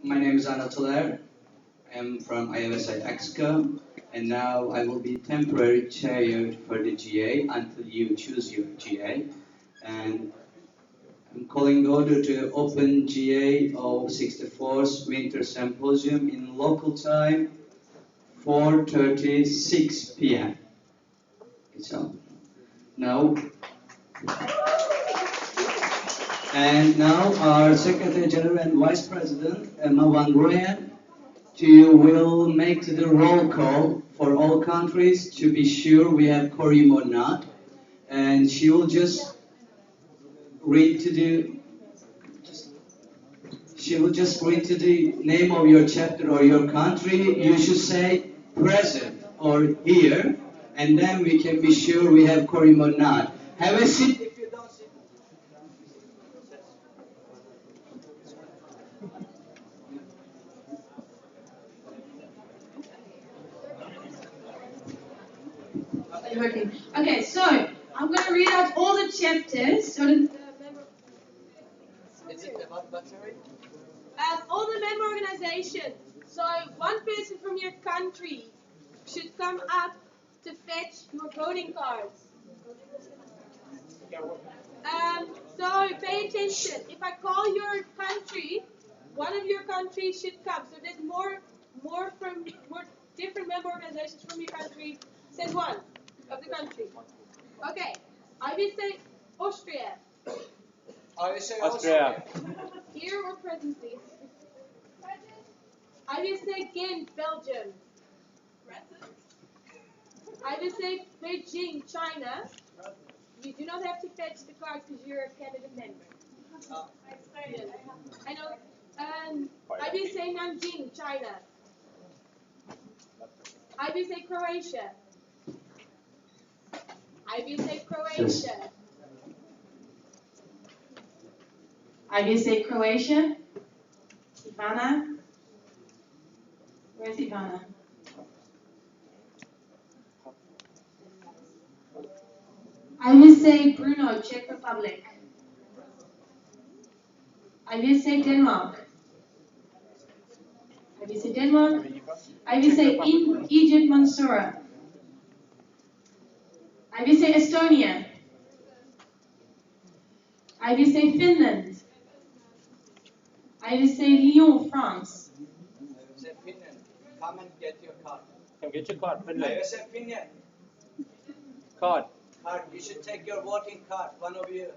My name is Anatoler. I am from IVSA Exco, and now I will be temporary chair for the GA until you choose your GA. And I'm calling order to open GA of 64th Winter Symposium in local time, 4:36 p.m. It's up. Now, and now our Secretary General and Vice President, Emma Van Rooyen, will make the roll call for all countries to be sure we have quorum or not. And she will just read to the name of your chapter or your country. You should say present or here, and then we can be sure we have quorum or not. Have a seat. If you don't sit. Working. Okay, so I'm going to read out all the chapters. So the Is it about battery? All the member organizations. So one person from your country should come up to fetch your voting cards. So pay attention. If I call your country, one of your countries should come. So there's more different member organizations from your country. Says one of the country. Okay. I will say Austria. I will say Austria. Here or present, please. I will say Ghent, Belgium. Present. I will say Beijing, China. You do not have to fetch the cards because you're a candidate member. I know. I will say Nanjing, China. I will say Croatia. I will say Croatia. I will say Croatia. Ivana. Where's Ivana? I will say Brno, Czech Republic. I will say Denmark. I will say Denmark. I will say Egypt, Mansoura. I will say Estonia. I will say Finland. I will say Lyon, France. I will say Finland. Come and get your card. Come get your card, I Finland. will say Finland. Card. Card. You should take your voting card. One of you.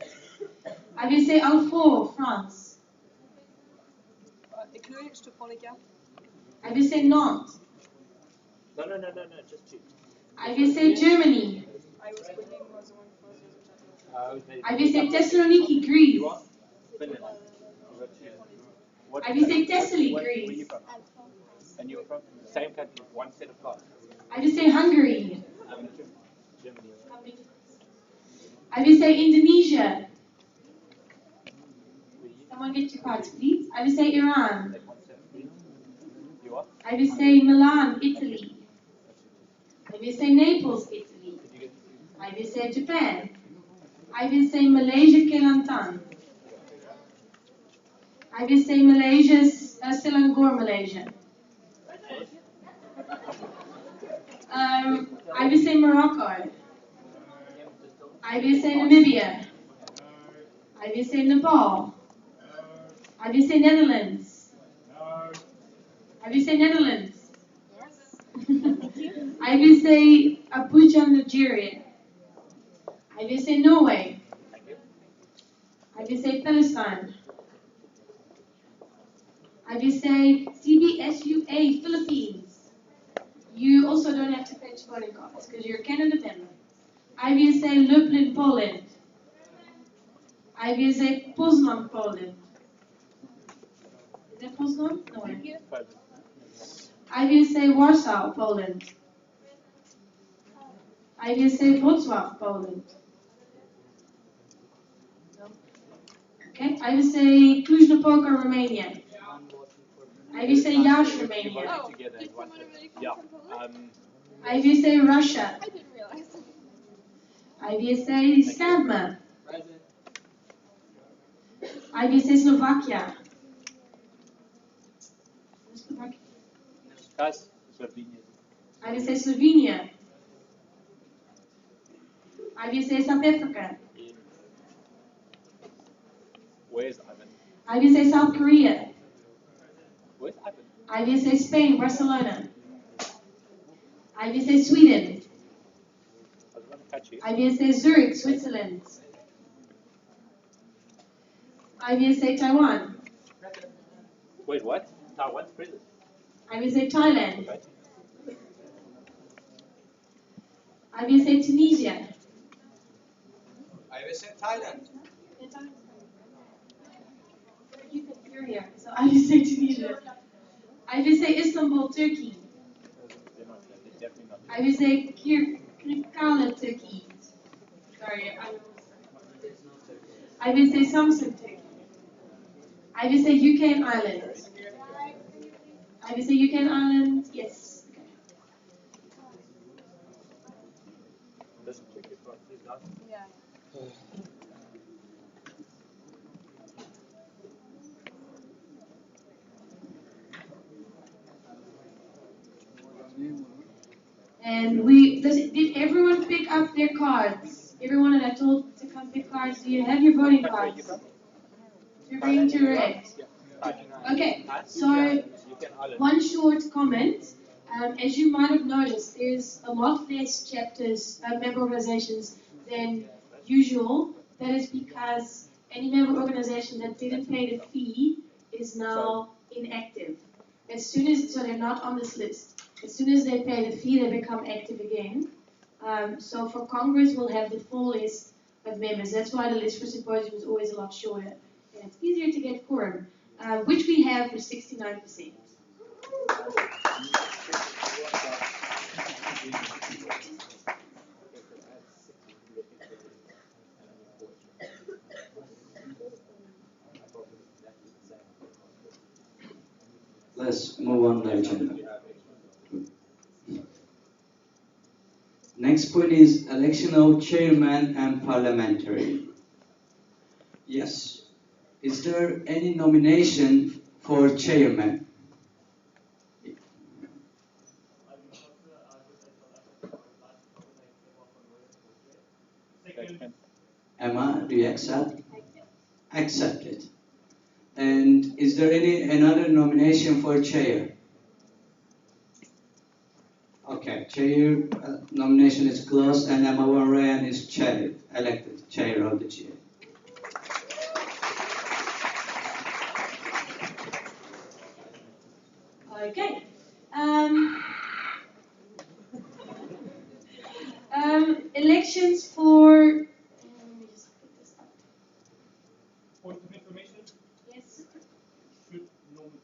I will say Alfort, France. I will say Nantes. No, just two. I will say Germany. I will say Thessaloniki, Greece. You want? Finland. You got two. What I will say Thessaly, where Greece. you from? And you were from? Same country, one set of cards. I will say Hungary. Germany. I will say Indonesia. Someone get your cards, please. I will say Iran. Take one set. You are? I will say Milan, Italy. I will say Naples, Italy. Did you get I will say Japan. I will say Malaysia, Kelantan. I will say Malaysia, Selangor, Malaysia. I will say Morocco. I will say Namibia. I will say Nepal. I will say Netherlands. I will say Netherlands. I will say Abuja, Nigeria. I will say Norway. I will say Palestine. I will say CBSUA, Philippines. You also don't have to fetch voting cards because you're a candidate member. I will say Lublin, Poland. I will say Poznan, Poland. Is that Poznan? No. I will say Warsaw, Poland. I will say Wrocław, Poland. Okay, I will say Cluj-Napoca, Romania. I will say Iași, Romania. together in one set? Yeah. I will say Russia. I didn't realize. I will say Stavma. I will say Slovakia. Okay. Guys, Slovenia. IVSA Slovenia. IVSA South Africa. Where's Ivan? IVSA South Korea. Where's Ivan? IVSA Spain, Barcelona. IVSA Sweden. I was going to catch you. IVSA Zurich, Switzerland. IVSA Taiwan. Wait, what? Taiwan's prison. IVSA Thailand. Okay. IVSA Tunisia. IVSA Thailand. You're here. So IVSA Tunisia. IVSA Istanbul, Turkey. They're definitely not. IVSA Kirkala, Turkey. Sorry, IVSA Samsung, Turkey. IVSA UK and Ireland. IVSA UK and Ireland, yes. Okay. Doesn't check your phone, please, guys. Yeah. And did everyone pick up their cards? Everyone that I told to come pick cards, do you have your voting cards? To bring to red. Okay, so one short comment. As you might have noticed, there's a lot less chapters, member organizations than usual. That is because any member organization that didn't pay the fee is now inactive. So they're not on this list. As soon as they pay the fee, they become active again. So for Congress, we'll have the full list of members. That's why the list for symposium is always a lot shorter. And it's easier to get quorum, which we have for 69%. Let's move on the agenda. Next point is election of chairman and parliamentary. Yes. Is there any nomination for chairman? Emma, do you accept? Accept it. And is there another nomination for chair? Okay, chair nomination is closed, and Emma Van Ryan is elected chair of the GA. Okay. Elections for. Let me just put this up. Point of information, Yes. should normally,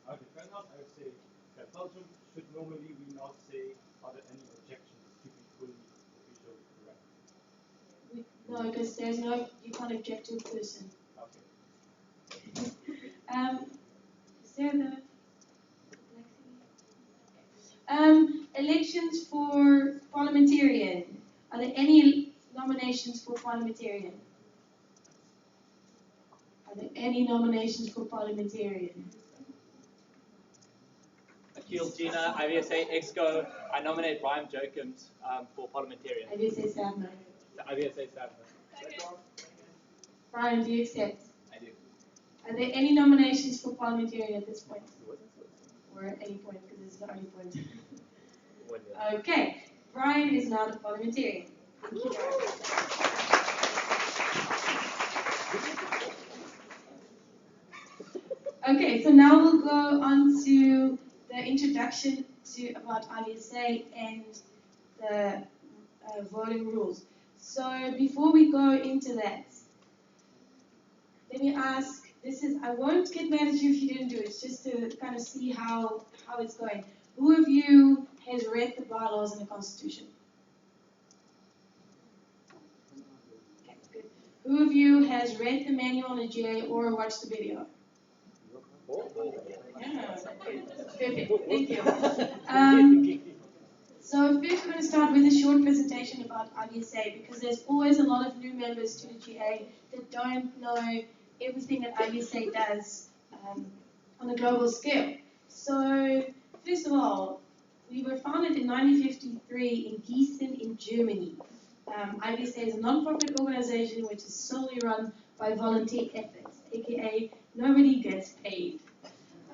at the turnout, I would say that Belgium should normally we not say, are there any objections to be fully official correct? No, because there's no. You can't object to a person. Okay. Is there the. Elections for parliamentarian. Are there any nominations for parliamentarian? Are there any nominations for parliamentarian? Akil Gina, IVSA Exco. I nominate Brian Jokins for parliamentarian. IVSA Savno. IVSA Savno. Brian, do you accept? I do. Are there any nominations for parliamentarian at this point? Or at any point, because this is the only point. Okay, Brian is now the parliamentarian. Thank you, Brian. Okay, so now we'll go on to the introduction about IVSA and the voting rules. So before we go into that, let me ask. I won't get mad at you if you didn't do it. It's just to kind of see how it's going. Who of you has read the bylaws and the Constitution? Okay, good. Who of you has read the manual on the GA or watched the video? Yeah, good. Perfect. Thank you. So first we're going to start with a short presentation about IVSA because there's always a lot of new members to the GA that don't know everything that IVSA does on a global scale. So, first of all, we were founded in 1953 in Gießen in Germany. IVSA is a non-profit organization which is solely run by volunteer efforts, aka nobody gets paid.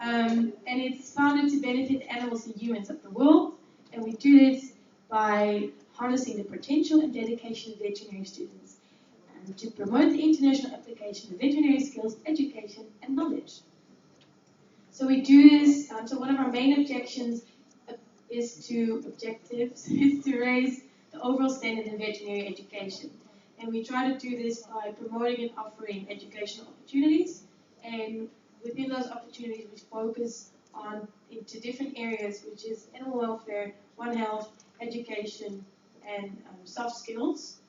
And it's founded to benefit animals and humans of the world, and we do this by harnessing the potential and dedication of veterinary students and to promote the international application of veterinary skills, education, and knowledge. So we do this, so one of our main objectives is to raise the overall standard in veterinary education. And we try to do this by promoting and offering educational opportunities. And within those opportunities, we focus on into different areas, which is animal welfare, One Health, education, and soft skills.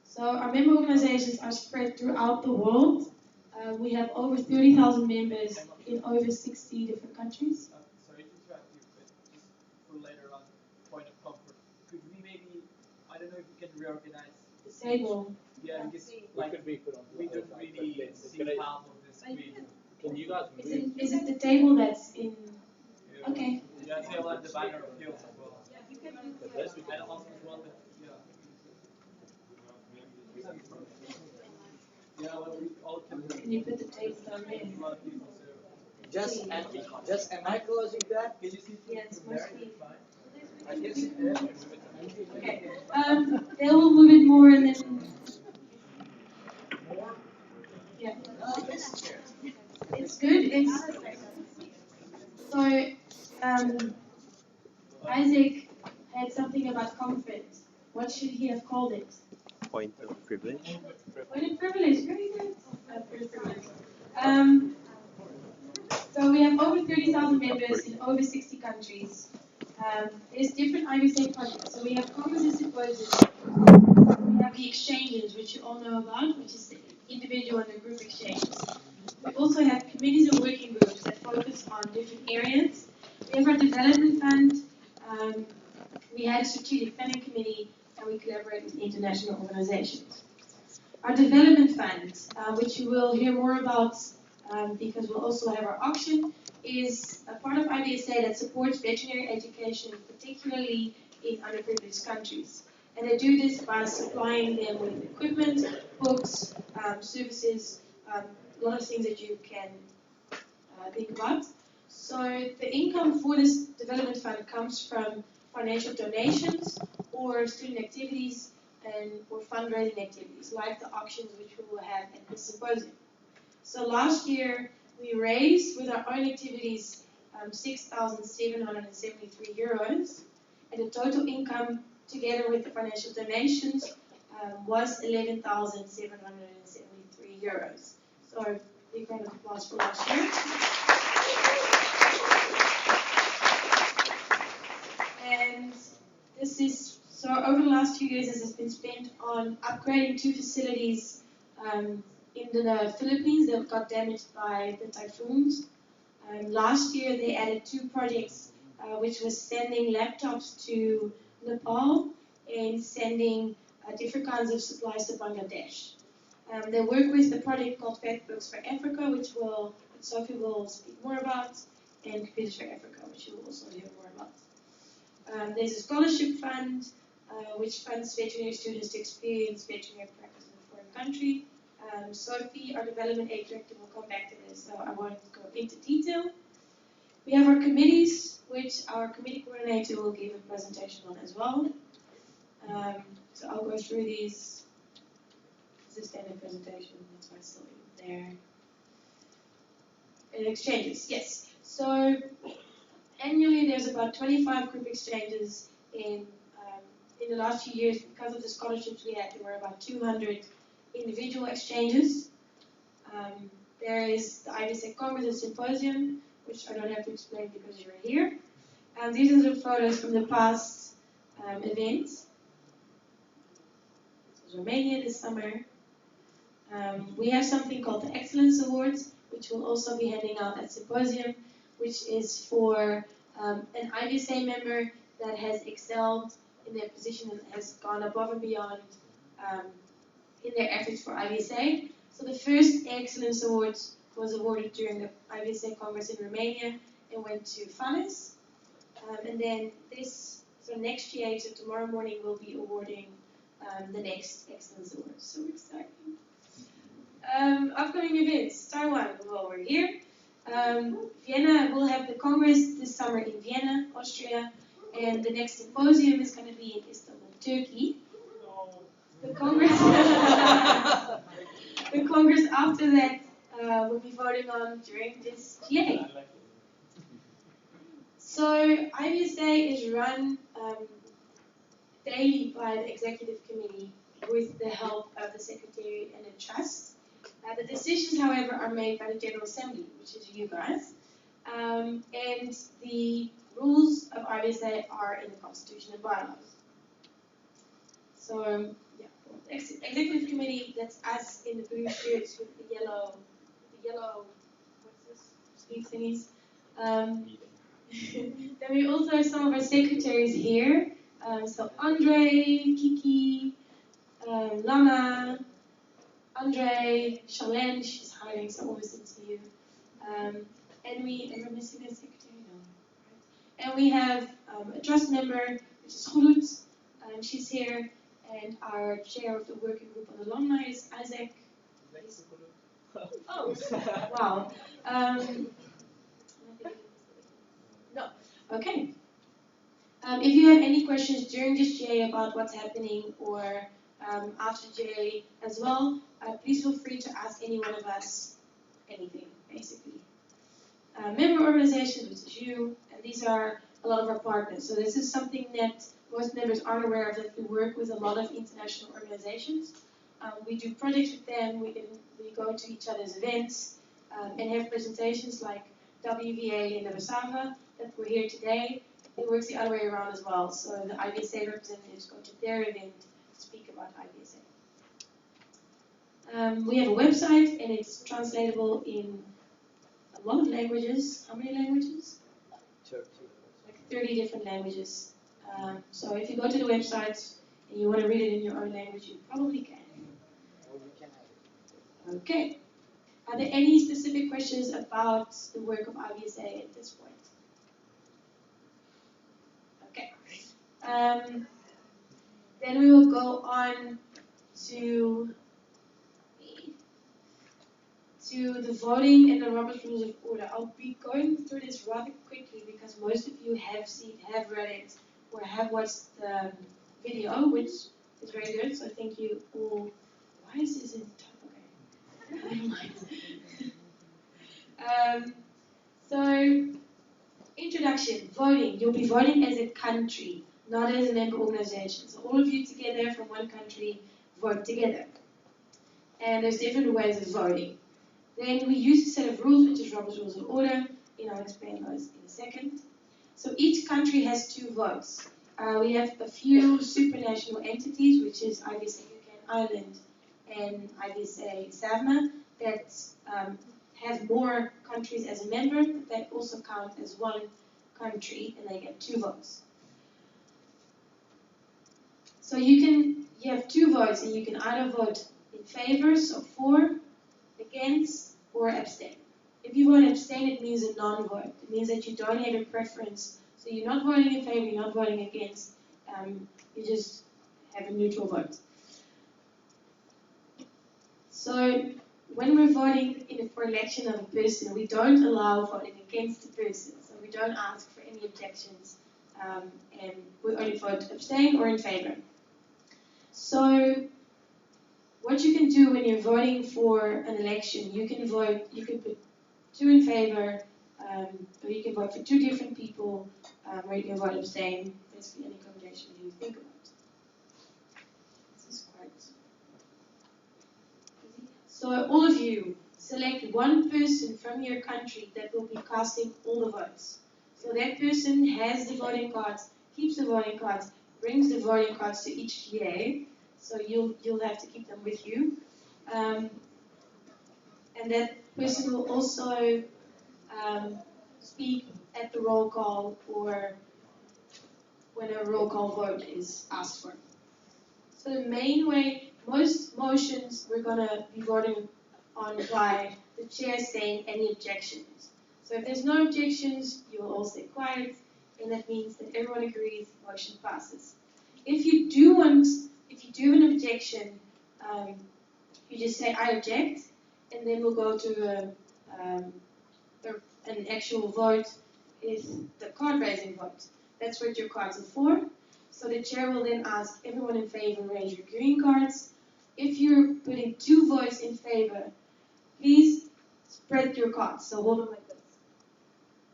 So our member organizations are spread throughout the world. We have over 30,000 members in over 60 different countries. Sorry to interrupt you, but just for later on, point of comfort, could we maybe, I don't know if we can reorganize The table. Yeah, because What could we put on the we other don't side? really see half of the screen. Can you guys move? Is it the table that's in? Yeah. Okay. Yeah, they will have the banner of hills as well. But this we And can. also as well, yeah. Yeah, well, we all Can you put the table down there? a lot of people, so. Just am I closing that? Can you see Yeah, it's mostly. I guess, yeah. Okay. They will move it more and then. Yeah. It's good. It's so. Isaac had something about comfort. What should he have called it? Point of privilege. Point of privilege. Very good. Point of privilege. So we have over 30,000 members in over 60 countries. There's different IVSA projects. So we have conferences, symposiums. We have the exchanges, which you all know about, which is the individual and the group exchanges. We also have committees and working groups that focus on different areas. We have our development fund. We had a strategic planning committee, and we collaborate with international organizations. Our development fund, which you will hear more about because we'll also have our auction, is a part of IVSA that supports veterinary education, particularly in underprivileged countries. And they do this by supplying them with equipment, books, services, a lot of things that you can think about. So the income for this development fund comes from financial donations or student activities and or fundraising activities like the auctions which we will have at the symposium. So last year we raised with our own activities 6,773 euros, and the total income together with the financial donations was 11,773 euros. So big round of applause for last year. And this is, so over the last 2 years, this has been spent on upgrading 2 facilities in the Philippines that got damaged by the typhoons. Last year, they added 2 projects, which was sending laptops to Nepal and sending different kinds of supplies to Bangladesh. They work with the project called Books for Africa, which Sophie will speak more about, and Computers for Africa, which you will also hear more about. There's a scholarship fund, which funds veterinary students to experience veterinary practice in a foreign country. Sophie, our development aid director, will come back to this, so I won't go into detail. We have our committees, which our committee coordinator will give a presentation on as well. So I'll go through these. This is a standard presentation, that's why it's still there. And exchanges, yes. So annually, there's about 25 group exchanges in the last few years. Because of the scholarships we had, there were about 200 individual exchanges. There is the IVSA Congress and Symposium, which I don't have to explain because you're here. These are the photos from the past events. This is Romania this summer. We have something called the Excellence Awards, which we'll also be handing out at Symposium, which is for an IVSA member that has excelled in their position and has gone above and beyond in their efforts for IVSA. So the first Excellence Awards was awarded during the IVSA Congress in Romania and went to Fanes. And then next year, so tomorrow morning, we'll be awarding the next Excellence Award. So exciting. Upcoming events, Taiwan, well, we're here. Vienna will have the Congress this summer in Vienna, Austria, and the next symposium is going to be in Istanbul, Turkey. The Congress, the Congress after that we'll be voting on during this GA. So IVSA is run daily by the executive committee with the help of the secretary and a trust. The decisions, however, are made by the General Assembly, which is you guys. And the rules of IVSA are in the Constitution and bylaws. So, yeah, executive committee, that's us in the blue shirts with the yellow, what's this, sleeve thingies. Then we also have some of our secretaries here. So Andre, Kiki, Lana, Andre, Charlene, she's hiding, so always into you. And am I missing a secretary? No. Right. And we have a trust member, which is Hulut, she's here, and our chair of the working group on alumni is Isaac. Oh, wow. No. Okay. If you have any questions during this GA about what's happening or after GA as well, please feel free to ask any one of us anything, basically. Member organizations, which is you, and these are a lot of our partners. So this is something that most members aren't aware of, that we work with a lot of international organizations. We do projects with them, we go to each other's events, and have presentations like WVA and Navasava that we're here today. It works the other way around as well. So the IVSA representatives go to their event to speak about IVSA. We have a website and it's translatable in a lot of languages. How many languages? 30. Like 30 different languages. So if you go to the website and you want to read it in your own language, you probably can. Or you can have it. Okay. Are there any specific questions about the work of IVSA at this point? Okay. Then we will go on to the voting and the Robert's Rules of Order. I'll be going through this rather quickly because most of you have read it, or have watched the video, which is very good. So thank you all. Why is this in top? Okay, never mind. So introduction, voting. You'll be voting as a country, not as a member organization. So all of you together from one country vote together. And there's different ways of voting. Then we use a set of rules, which is Robert's Rules of Order, and I'll explain those in a second. So each country has 2 votes. We have a few supranational entities, which is IVSA UK and Ireland and IVSA SAVMA, that have more countries as a member, but they also count as one country, and they get 2 votes. So you have 2 votes, and you can either vote in favor, so for, against, or abstain. If you vote abstain, it means a non-vote. It means that you don't have a preference. So you're not voting in favor, you're not voting against. You just have a neutral vote. So when we're voting for election of a person, we don't allow voting against the person. So we don't ask for any objections, and we only vote abstain or in favor. So what you can do when you're voting for an election, you can put 2 in favor, or you can vote for 2 different people, or you can vote abstain. Basically, any combination you think about. This is quite easy. So all of you select one person from your country that will be casting all the votes. So that person has the voting cards, keeps the voting cards, brings the voting cards to each GA. So you'll have to keep them with you. And that person will also speak at the roll call or when a roll call vote is asked for. So the main way, most motions we're going to be voting on by the chair saying any objections. So if there's no objections, you will all stay quiet, and that means that everyone agrees motion passes. If you do have an objection, you just say I object, and then we'll go to an actual vote is the card raising vote. That's what your cards are for. So the chair will then ask everyone in favor, raise your green cards. If you're putting 2 votes in favor, please spread your cards. So hold them like this.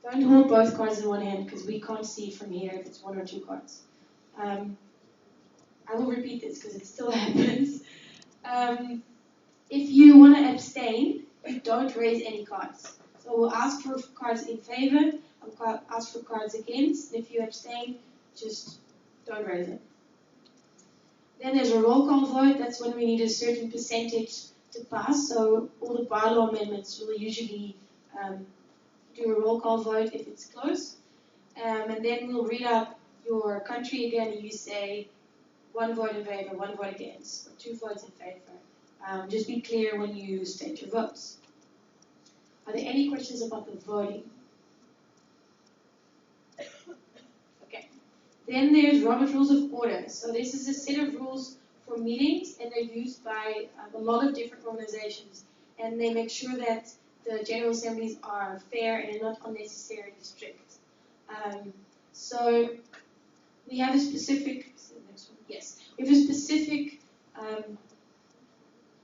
Don't hold both cards in one hand because we can't see from here if it's 1 or 2 cards. I will repeat this because it still happens. If you want to abstain, you don't raise any cards. So we'll ask for cards in favor, and ask for cards against, and if you abstain, just don't raise it. Then there's a roll call vote. That's when we need a certain percentage to pass. So all the bylaw amendments will usually do a roll call vote if it's close. And then we'll read out your country again, and you say 1 vote in favor, 1 vote against, or 2 votes in favor. Just be clear when you state your votes. Are there any questions about the voting? Okay. Then there's Robert Rules of Order. So this is a set of rules for meetings, and they're used by a lot of different organizations. And they make sure that the General Assemblies are fair and not unnecessarily strict. So we have a specific, yes, we have a specific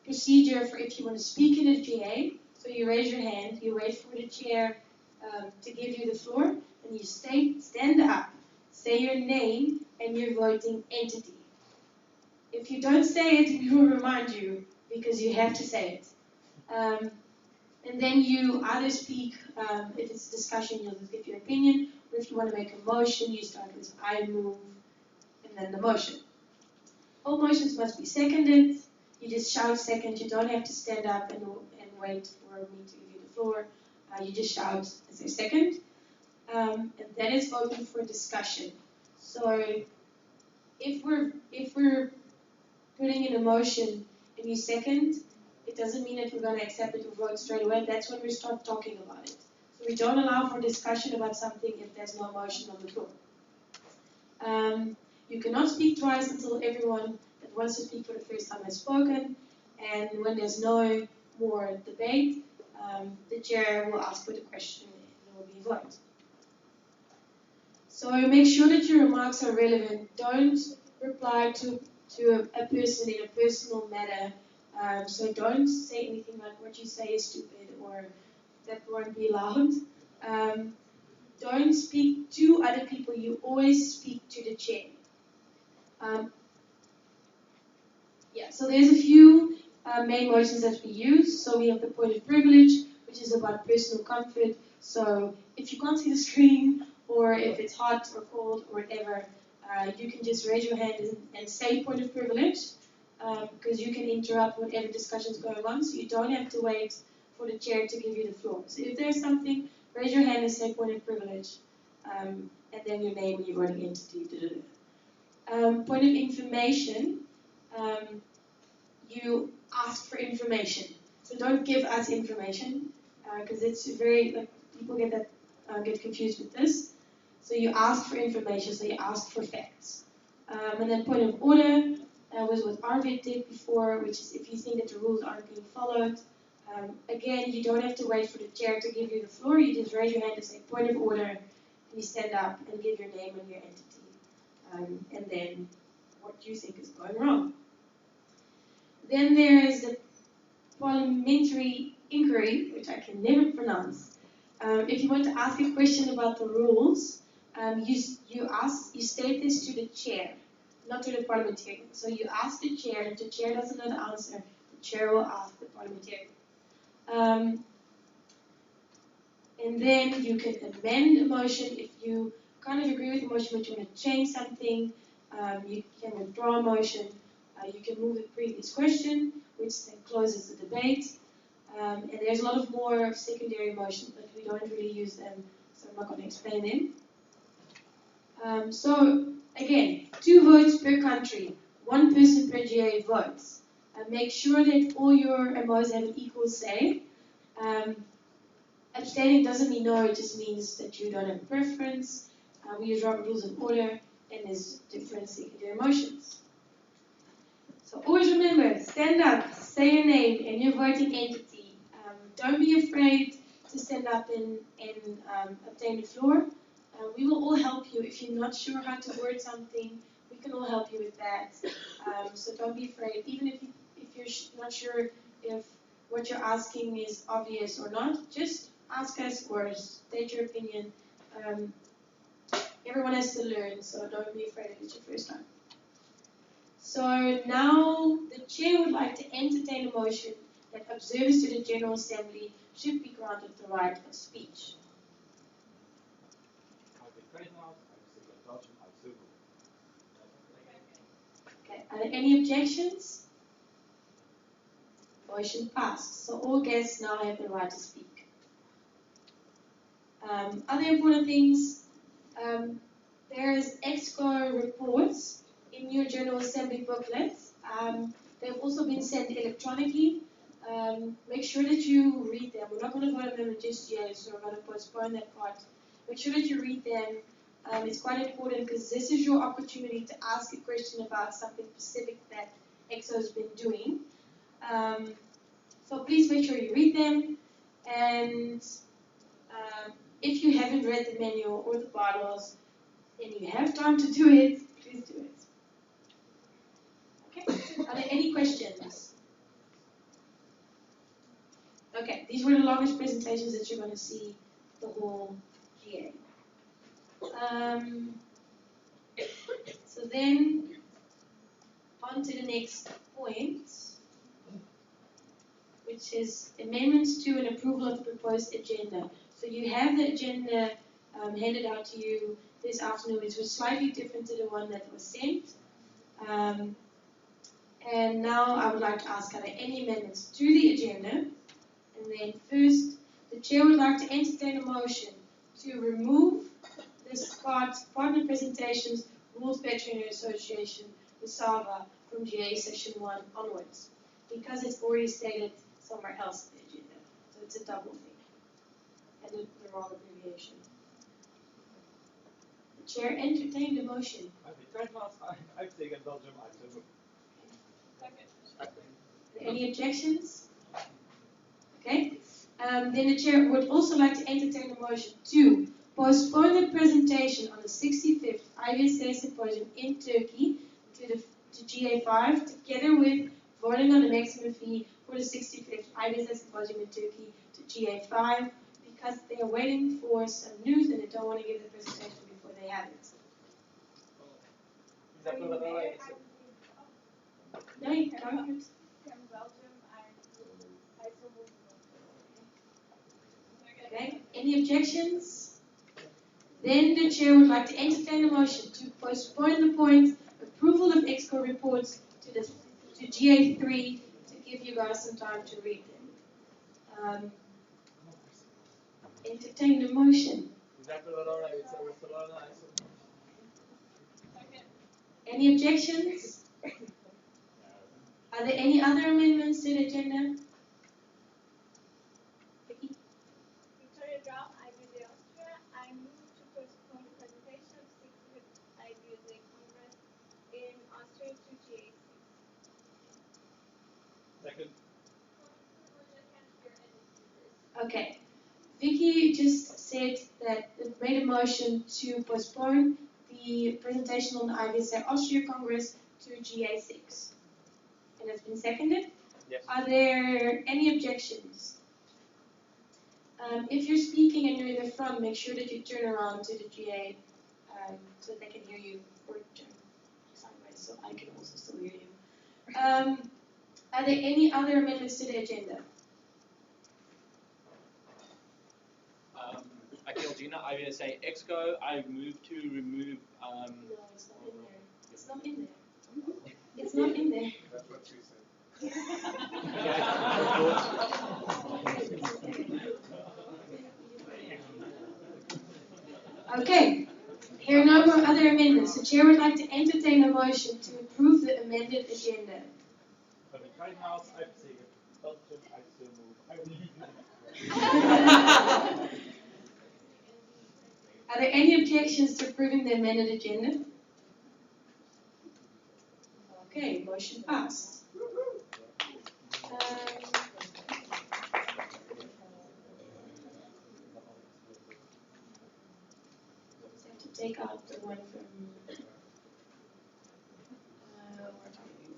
procedure for if you want to speak in a GA. So you raise your hand, you wait for the chair to give you the floor, and you stand up, say your name and your voting entity. If you don't say it, we will remind you because you have to say it. And then you either speak, if it's a discussion, you'll just give your opinion, or if you want to make a motion, you start with I move, and then the motion. All motions must be seconded. You just shout second. You don't have to stand up and wait for me to give you the floor. You just shout and say second. And then it's open for discussion. So if we're putting in a motion and you second, it doesn't mean that we're going to accept it or vote straight away. That's when we start talking about it. So we don't allow for discussion about something if there's no motion on the floor. You cannot speak twice until everyone that wants to speak for the first time has spoken. And when there's no more debate, the chair will ask for the question and there will be a vote. So make sure that your remarks are relevant. Don't reply to a person in a personal matter. So don't say anything like what you say is stupid or that won't be allowed. Don't speak to other people. You always speak to the chair. So there's a few main motions that we use. So we have the point of privilege, which is about personal comfort. So if you can't see the screen, or if it's hot or cold or whatever, you can just raise your hand and say point of privilege, because you can interrupt whatever discussion is going on. So you don't have to wait for the chair to give you the floor. So if there's something, raise your hand and say point of privilege, and then your name and your voting entity. Point of information. You ask for information. So don't give us information, because it's very, people get confused with this. So you ask for information, so you ask for facts. And then point of order was what Arvid did before, which is if you think that the rules aren't being followed. Again, you don't have to wait for the chair to give you the floor. You just raise your hand and say point of order, and you stand up and give your name and your entity, and then what you think is going wrong. Then there is the parliamentary inquiry, which I can never pronounce. If you want to ask a question about the rules, you state this to the chair, not to the parliamentarian. So you ask the chair, and if the chair doesn't know the answer, the chair will ask the parliamentarian. And then you can amend a motion if you kind of agree with the motion but you want to change something. You can withdraw a motion. You can move the previous question, which then closes the debate. And there's a lot of more secondary motions, but we don't really use them, so I'm not going to explain them. So, again, 2 votes per country, 1 person per GA votes. Make sure that all your MOs have an equal say. Abstaining doesn't mean no, it just means that you don't have a preference. We use Robert rules of order, and there's different secondary motions. So always remember, stand up, say your name and your voting entity. Don't be afraid to stand up and obtain the floor. We will all help you. If you're not sure how to word something, we can all help you with that. So don't be afraid. Even if you're not sure if what you're asking is obvious or not, just ask us or state your opinion. Everyone has to learn, so don't be afraid if it's your first time. So now the chair would like to entertain a motion that observers to the General Assembly should be granted the right of speech. Okay, are there any objections? Motion passed. So all guests now have the right to speak. Other important things, there's EXCO reports in your General Assembly booklet. They've also been sent electronically. Make sure that you read them. We're not going to vote on them just yet, so we're going to postpone that part. Make sure that you read them. It's quite important because this is your opportunity to ask a question about something specific that EXO has been doing. So please make sure you read them. And if you haven't read the manual or the bylaws and you have time to do it, please do it. Okay, are there any questions? Okay, these were the longest presentations that you're going to see the whole GA. So then, on to the next point, which is amendments to and approval of the proposed agenda. So you have the agenda handed out to you this afternoon, which was slightly different to the one that was sent. And now I would like to ask, are there any amendments to the agenda? And then first, the chair would like to entertain a motion to remove this partner presentations, Rules Veterinary Association, the SAVA, from GA Session 1 onwards, because it's already stated somewhere else in the agenda. So it's a double thing, and the wrong abbreviation. The chair entertained a motion. Any objections? Okay. Then the chair would also like to entertain a motion to postpone the presentation on the 65th IVSA symposium in Turkey to GA5, together with voting on the maximum fee for the 65th IVSA symposium in Turkey to GA5, because they are waiting for some news and they don't want to give the presentation before they have it. No, you don't. Okay, any objections? Then the chair would like to entertain a motion to postpone the point approval of EXCO reports to GA3 to give you guys some time to read them. Entertain the motion. Any objections? Are there any other amendments to the agenda? Victoria Brown, IVSA Austria. I move to postpone the presentation of 60th IVSA Congress in Austria to GA6. Second. Okay. Vicky just said that it made a motion to postpone the presentation on the IVSA Austria Congress to GA6. And it's been seconded? Yes. Are there any objections? If you're speaking and you're in the front, make sure that you turn around to the GA so they can hear you, or turn sideways so I can also still hear you. Are there any other amendments to the agenda? Akil Gina, IVSA Exco. I move to remove. No, it's not in there. It's not in there. It's not in there. That's what she said. Okay. Here are no more other amendments. The chair would like to entertain a motion to approve the amended agenda. Are there any objections to approving the amended agenda? Okay, motion passed. Just have to take out the one from. Where are you?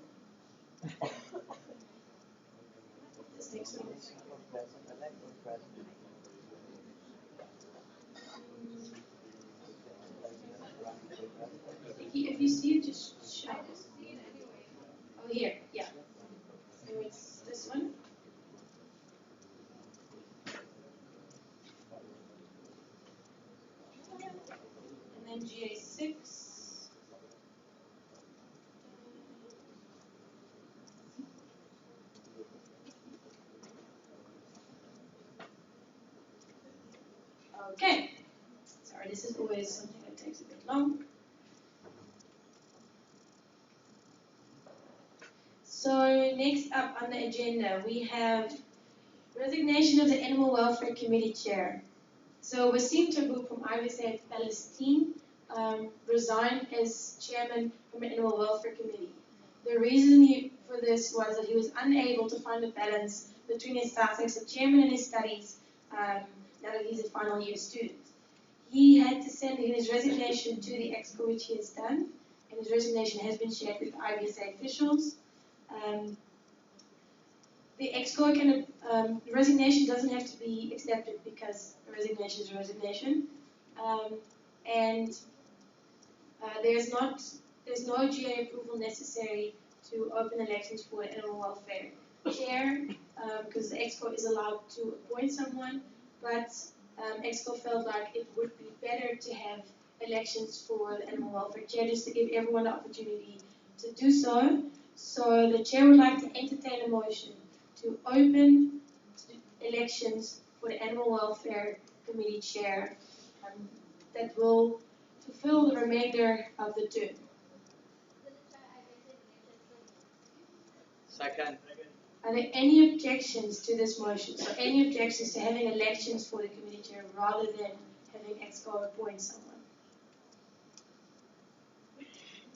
This next one. If you see it, just shout. Oh, here, yeah. So it's this one. And then GA6. Okay. Sorry, this is always something that takes a bit long. So next up on the agenda, we have resignation of the Animal Welfare Committee Chair. So Wasim Tabuk from IVSA Palestine resigned as chairman from the Animal Welfare Committee. The reason for this was that he was unable to find a balance between his tasks as a chairman and his studies now that he's a final year student. He had to send in his resignation to the EXCO, which he has done, and his resignation has been shared with IVSA officials. The EXCO the resignation doesn't have to be accepted because a resignation is a resignation, and there's no GA approval necessary to open elections for the animal welfare chair because the EXCO is allowed to appoint someone, but EXCO felt like it would be better to have elections for the animal welfare chair just to give everyone the opportunity to do so. So the chair would like to entertain a motion to open elections for the Animal Welfare Committee Chair that will fulfill the remainder of the term. Second. Are there any objections to this motion? So any objections to having elections for the committee chair rather than having EXCO appoint someone?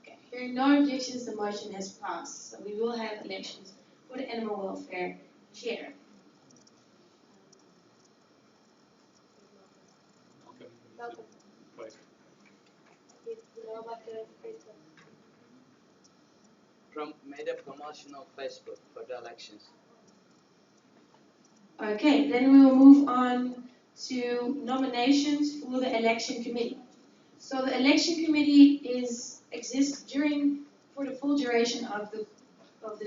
Okay. Hearing no objections, the motion has passed. So we will have elections for the Animal Welfare Chair. Welcome. Made a promotion on Facebook for the elections. Okay, then we will move on to nominations for the election committee. So the election committee exists for the full duration of the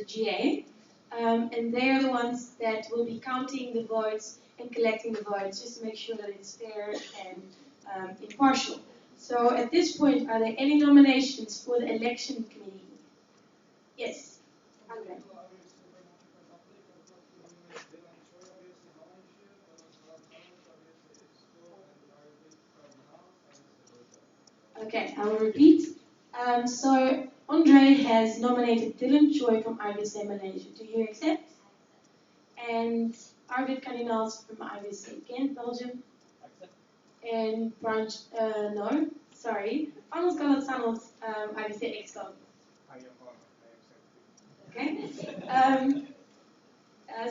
GA, and they are the ones that will be counting the votes and collecting the votes just to make sure that it's fair and impartial. So at this point, are there any nominations for the election committee? Yes, Andre. Okay, I will repeat. So Andre has nominated Dylan Choi from IVSA Malaysia. Do you accept? And Arvid Kardinals from IVSA Ghent, Belgium. Accept. And Branch, no, sorry. Arnold Galatsanos, IVSA Exco. I accept. Okay.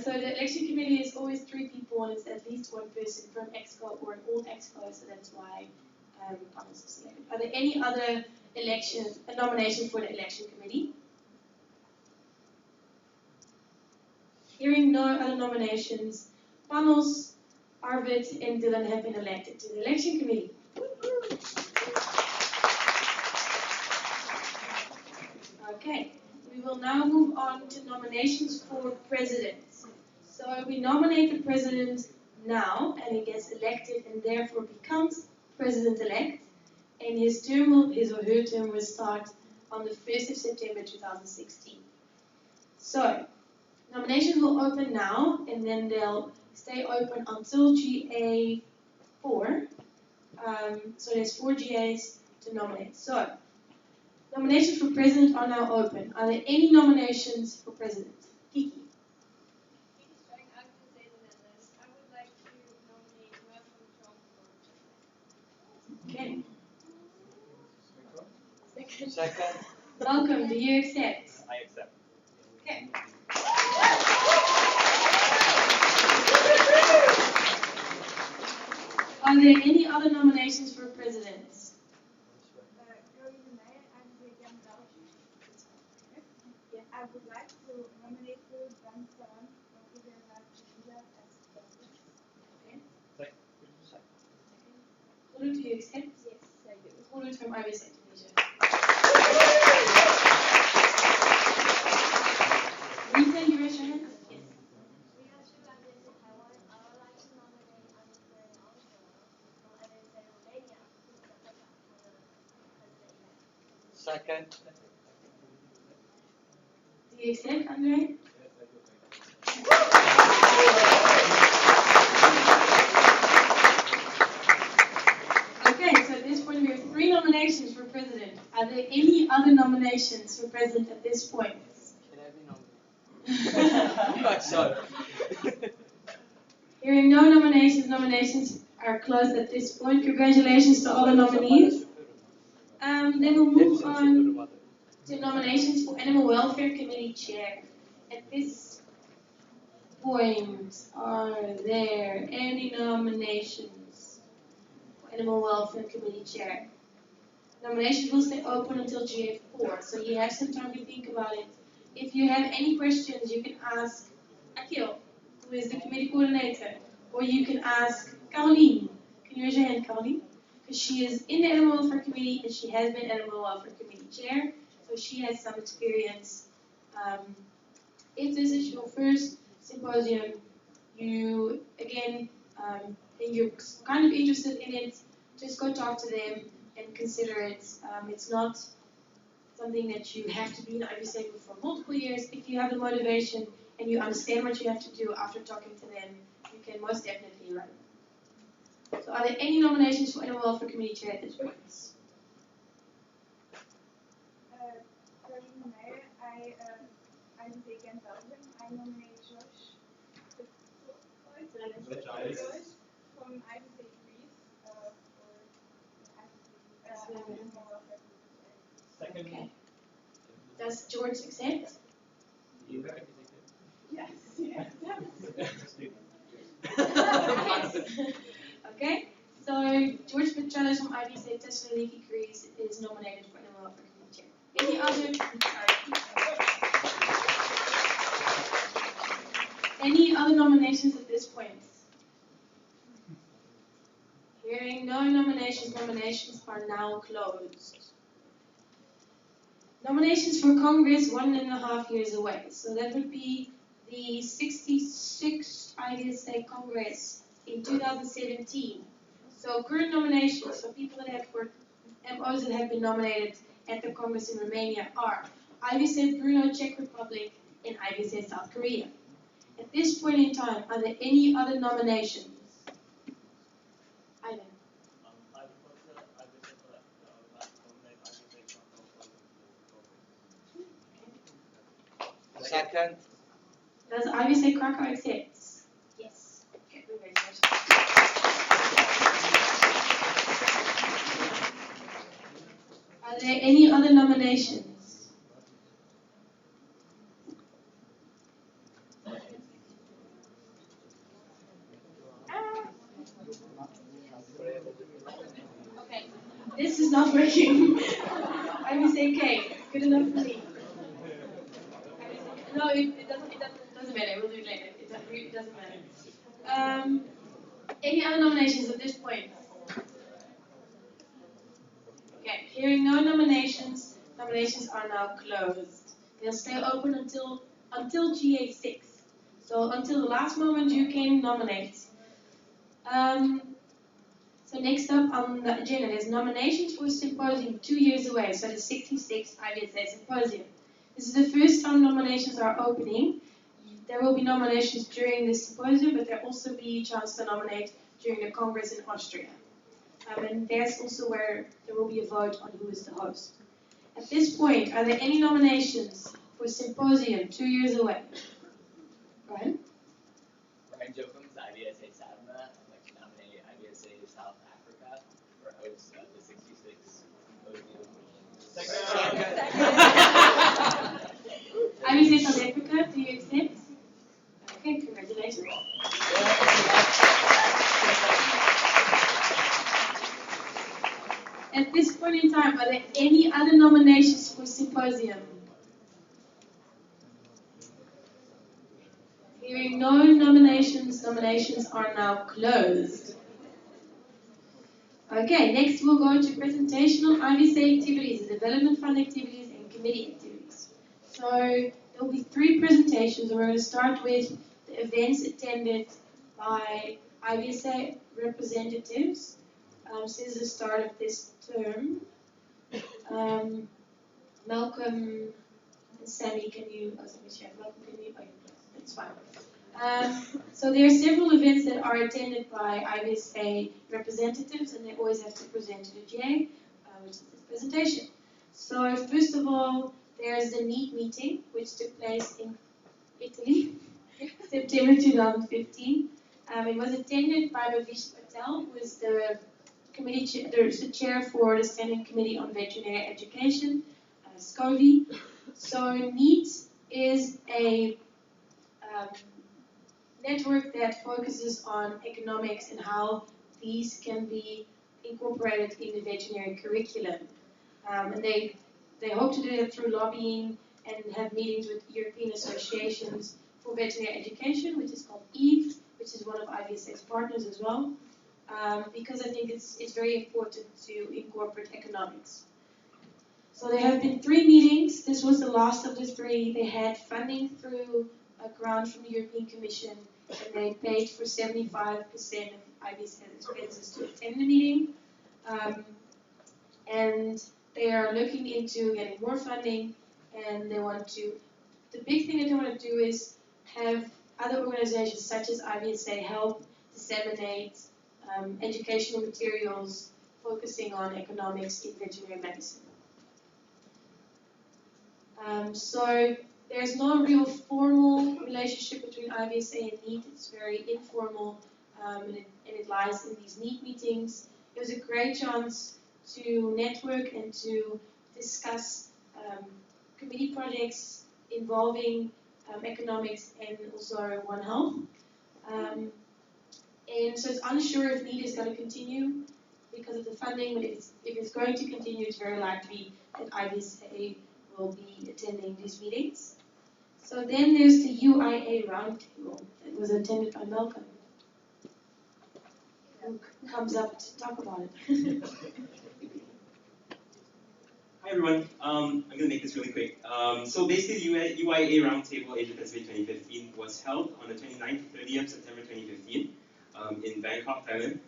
So the election committee is always 3 people, and it's at least 1 person from Exco or an all Exco, so that's why Thomas is selected. Are there any other nominations for the election committee? Hearing no other nominations, Panos, Arvid, and Dylan have been elected to the election committee. Okay, we will now move on to nominations for president. So we nominate the president now, and he gets elected and therefore becomes president-elect, and his or her term will start on the 1st of September 2016. So, nominations will open now, and then they'll stay open until GA4. So there's 4 GAs to nominate. So, nominations for president are now open. Are there any nominations for president? Kiki. Second. Welcome, do you accept? I accept. Okay. Are there any other nominations for presidents? I would like to nominate you, Ben Salon, from IVSA as president. Okay. Hulu, do you accept? Yes, I do. Hulu from IVSA Tunisia. Rita, you raise your hand? Yes. Second. Do you accept, Andre? Okay, so at this point we have 3 nominations for president. Are there any other nominations for president at this point? Can I be nominated? Not so. Hearing no nominations, nominations are closed at this point. Congratulations to all the nominees. Then we'll move on to nominations for Animal Welfare Committee Chair. At this point, are there any nominations for Animal Welfare Committee Chair? Nominations will stay open until GA4, so you have some time to think about it. If you have any questions, you can ask Akil, who is the committee coordinator, or you can ask Caroline. Can you raise your hand, Caroline? Because she is in the Animal Welfare Committee and she has been Animal Welfare Committee Chair, so she has some experience. If this is your first symposium, you, again, and you're kind of interested in it, just go talk to them and consider it. It's not something that you have to be in IVSA for multiple years. If you have the motivation and you understand what you have to do after talking to them, you can most definitely run. So are there any nominations for Animal Welfare Committee Chair at this point? Caroline Meijer, I'm taking Belgium. I nominate Josh from IVSA Greece for Animal Welfare Committee. Second. Okay. Does George accept? Yes. Okay. So George Petralis from IVSA Thessaloniki Greece is nominated for Animal Welfare Committee Chair. Any other? Any other nominations at this point? Hearing no nominations, nominations are now closed. Nominations for Congress 1.5 years away. So that would be the 66th IVSA Congress in 2017. So current nominations, so people that have, for MOs that have been nominated at the Congress in Romania are IVSA Brunei, Czech Republic, and IVSA South Korea. At this point in time, are there any other nominations? Ivan. Second. Does IVSA Krakow accept? Yes. Okay, congratulations. Are there any other nominations? Okay, this is not working. IVSA K, good enough for me. No, it doesn't matter. We'll do it later. It doesn't matter. Any other nominations at this point? Okay, hearing no nominations, nominations are now closed. They'll stay open until GA6. So until the last moment you can nominate. So next up on the agenda, there's nominations for a symposium 2 years away, so the 66th IVSA Symposium. This is the first time nominations are opening. There will be nominations during this symposium, but there will also be a chance to nominate during the Congress in Austria. And there's also where there will be a vote on who is the host. At this point, are there any nominations for symposium 2 years away? Brian? Brian Jokums, IVSA SADMA. I'd like to nominate IVSA South Africa for host of the 66 symposium. At this point in time, are there any other nominations for symposium? Hearing no nominations, nominations are now closed. Okay, next we'll go to presentational IVSA activities, development fund activities, and committee activities. So there will be 3 presentations, and we're going to start with the events attended by IVSA representatives since the start of this term. Malcolm and Sammy, can you, Sammy, share. Malcolm, can you, that's fine. So there are several events that are attended by IVSA representatives, and they always have to present to the GA, which is this presentation. So first of all, there's the NEAT meeting, which took place in Italy, September 2015. It was attended by Bhavish Patel, who is the the chair for the Standing Committee on Veterinary Education, SCOVI. So NEAT is a network that focuses on economics and how these can be incorporated in the veterinary curriculum. And they hope to do that through lobbying and have meetings with European associations for veterinary education, which is called EVE, which is one of IVSA's partners as well, because I think it's very important to incorporate economics. So there have been 3 meetings. This was the last of the 3. They had funding through a grant from the European Commission, and they paid for 75% of IVSA's expenses to attend the meeting. And they are looking into getting more funding, and they want to, the big thing that they want to do is have other organizations such as IVSA help disseminate educational materials focusing on economics in veterinary medicine. So there's no real formal relationship between IVSA and NEAT. It's very informal, and it lies in these NEAT meetings. It was a great chance to network and to discuss committee projects involving economics and also One Health. And so it's unsure if NEAT is going to continue because of the funding, but if it's going to continue, it's very likely that IVSA will be attending these meetings. So then there's the UIA roundtable that was attended by Malcolm, who comes up to talk about it. Hi everyone, I'm going to make this really quick. So basically the UIA Roundtable Asia Pacific 2015 was held on the 29th to 30th September 2015 in Bangkok, Thailand,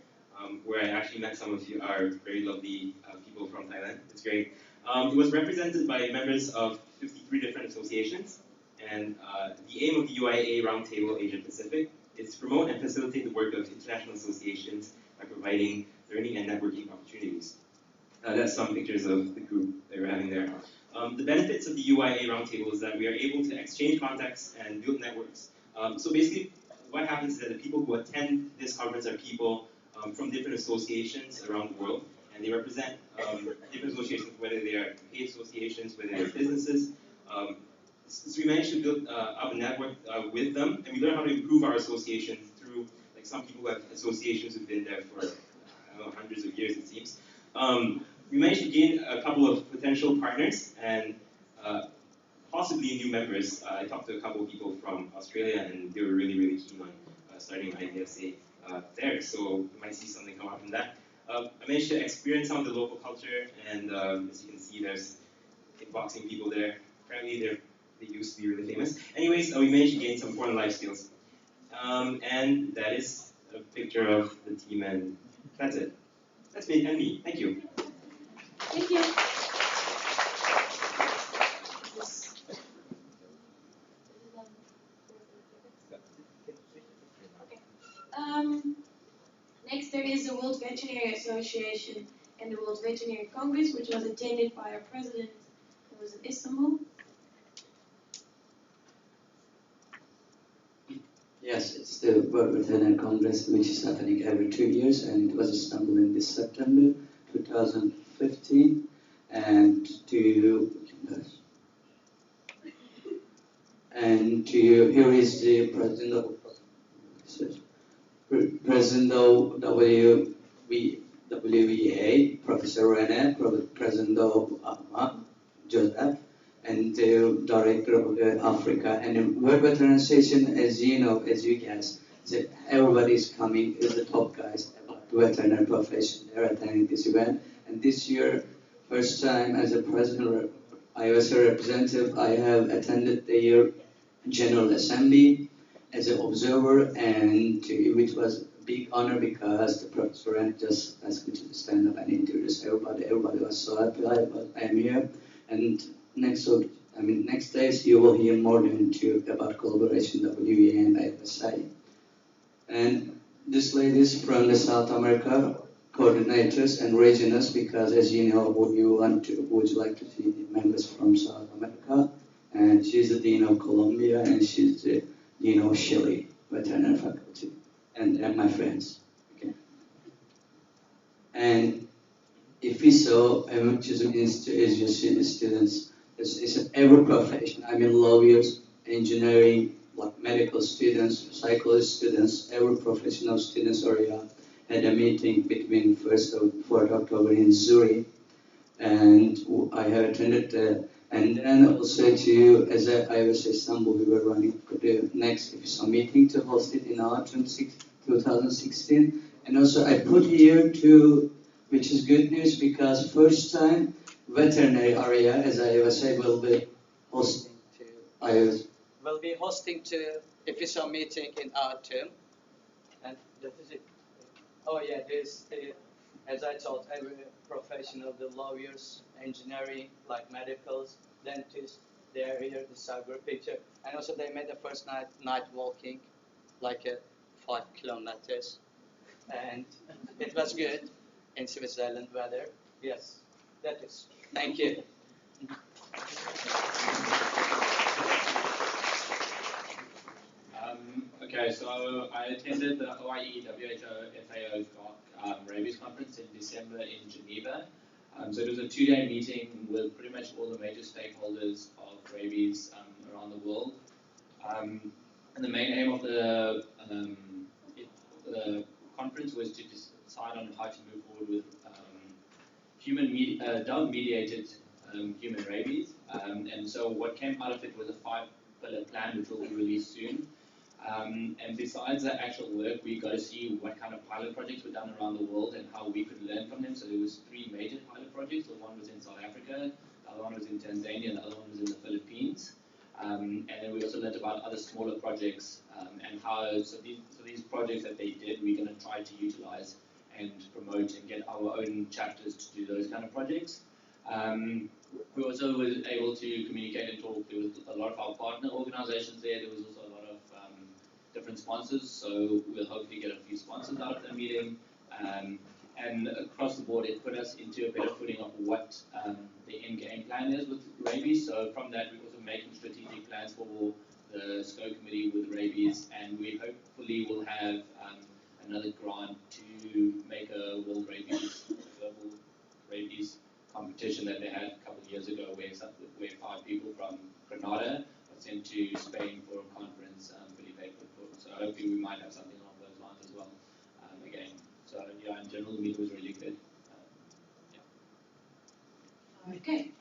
where I actually met some of you, our very lovely people from Thailand. It's great. It was represented by members of 53 different associations, and the aim of the UIA Roundtable Asia Pacific is to promote and facilitate the work of international associations by providing learning and networking opportunities. That's some pictures of the group that we're having there. The benefits of the UIA Roundtable is that we are able to exchange contacts and build networks. So basically, what happens is that the people who attend this conference are people from different associations around the world, and they represent different associations, whether they are paid associations, whether they're businesses. So we managed to build up a network with them, and we learn how to improve our association through, like some people who have associations who've been there for, I don't know, hundreds of years, it seems. We managed to gain a couple of potential partners and possibly new members. I talked to a couple of people from Australia, and they were really, really keen on starting IVSA there. So you might see something come out from that. I managed to experience some of the local culture, and as you can see, there's kickboxing people there. Apparently, they used to be really famous. Anyways, we managed to gain some important life skills. And that is a picture of the team, and that's it. That's me and me. Thank you. Thank you. Next, there is the World Veterinary Association and the World Veterinary Congress, which was attended by our president, who was in Istanbul. Yes, it's the World Veterinary Congress, which is happening every 2 years, and it was Istanbul in this September 2015. And here is the president of WEA, Professor Rene, President of Joseph, and the Director of Africa. And the World Veteran Association, as you know, as you guys, everybody's coming, is the top guys about the veterinary profession. They're attending this event. And this year, first time as a President IVSA representative, I have attended the General Assembly as an observer, and it was a big honor because the Professor just asked me to stand up and introduce everybody. Everybody was so happy I am here. And next days you will hear more than two about collaboration WEA and IVSA. And these ladies from the South America coordinators and regionals, because as you know, would you like to see the members from South America? And she's the Dean of Colombia, and she's the Dean of Chile, veterinary faculty, and my friends. Okay. And IVSA, which means to educate students, it's every profession. I mean, lawyers, engineering, like medical students, psychology students, every professional students area had a meeting between 1st of 4th October in Zurich, and I have attended. And then also as I was in Istanbul, we were running for the next IVSA meeting to host it in autumn 2016. And also I put here which is good news because first time veterinary area, as I was say, will be hosting We'll be hosting to IVSA meeting in autumn, and that is it. Oh yeah, there's as I told, every professional, the lawyers, engineering, like medicals, dentists, they're here, the cyber picture. And also they made the first night walking, like 5 kilometers. And it was good in Switzerland weather. Yes, that is. Thank you. Okay, so I attended the OIE WHO FAO rabies conference in December in Geneva. So it was a 2-day meeting with pretty much all the major stakeholders of rabies around the world. And the main aim of the conference was to decide on how to move forward with dog-mediated human rabies. And so what came out of it was a 5-pillar plan, which will be released soon. And besides the actual work, we got to see what kind of pilot projects were done around the world and how we could learn from them. So there was 3 major pilot projects. So one was in South Africa, the other one was in Tanzania, and the other one was in the Philippines. And then we also learned about other smaller projects and how. So these projects that they did, we're going to try to utilize and promote and get our own chapters to do those kind of projects. We also were able to communicate and talk. There was a lot of our partner organizations there. There was also a lot of different sponsors, so we'll hopefully get a few sponsors out of the meeting. And across the board, it put us into a better footing of what the end game plan is with rabies. So from that, we're also making strategic plans for the SCO committee with rabies, and we hopefully will have another grant to make a global rabies competition that they had a couple of years ago, where 5 people from Grenada were sent to Spain for a conference. So hopefully we might have something along those lines as well. Again, so yeah, in general, the meeting was really good. Yeah. Okay.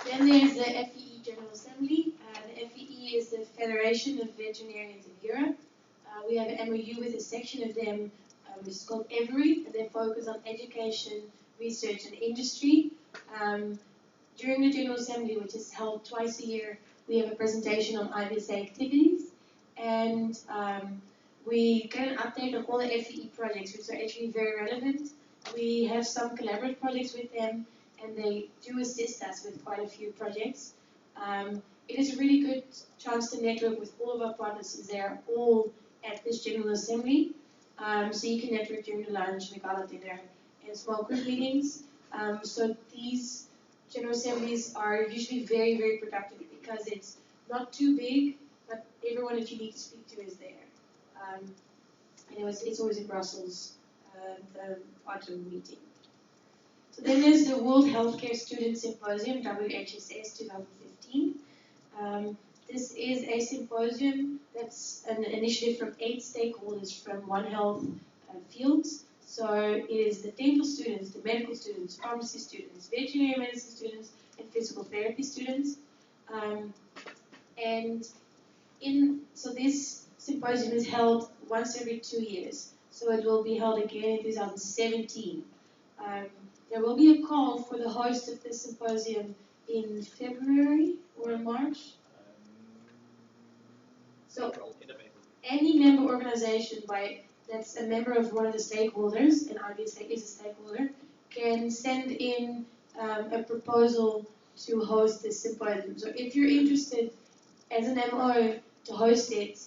Then there's the FEE General Assembly. The FEE is the Federation of Veterinarians in Europe. We have an MOU with a section of them, which is called EVERY, and they focus on education, research, and industry. During the General Assembly, which is held twice a year, we have a presentation on IVSA activities, and we get an update on all the FEE projects, which are actually very relevant. We have some collaborative projects with them, and they do assist us with quite a few projects. It is a really good chance to network with all of our partners, since they are all at this General Assembly. So you can network during the lunch, gala dinner, and small group meetings. So these General Assemblies are usually very, very productive because it's not too big, but everyone that you need to speak to is there. And it's always in Brussels, the autumn meeting. So then there's the World Healthcare Student Symposium, WHSS 2015. This is a symposium that's an initiative from 8 stakeholders from One Health fields. So it is the dental students, the medical students, pharmacy students, veterinary medicine students, and physical therapy students. So this symposium is held once every 2 years. So it will be held again in 2017. There will be a call for the host of this symposium in February or March. So any member organization that's a member of one of the stakeholders, and IVSA is a stakeholder, can send in a proposal to host this symposium. So if you're interested as an MO to host it,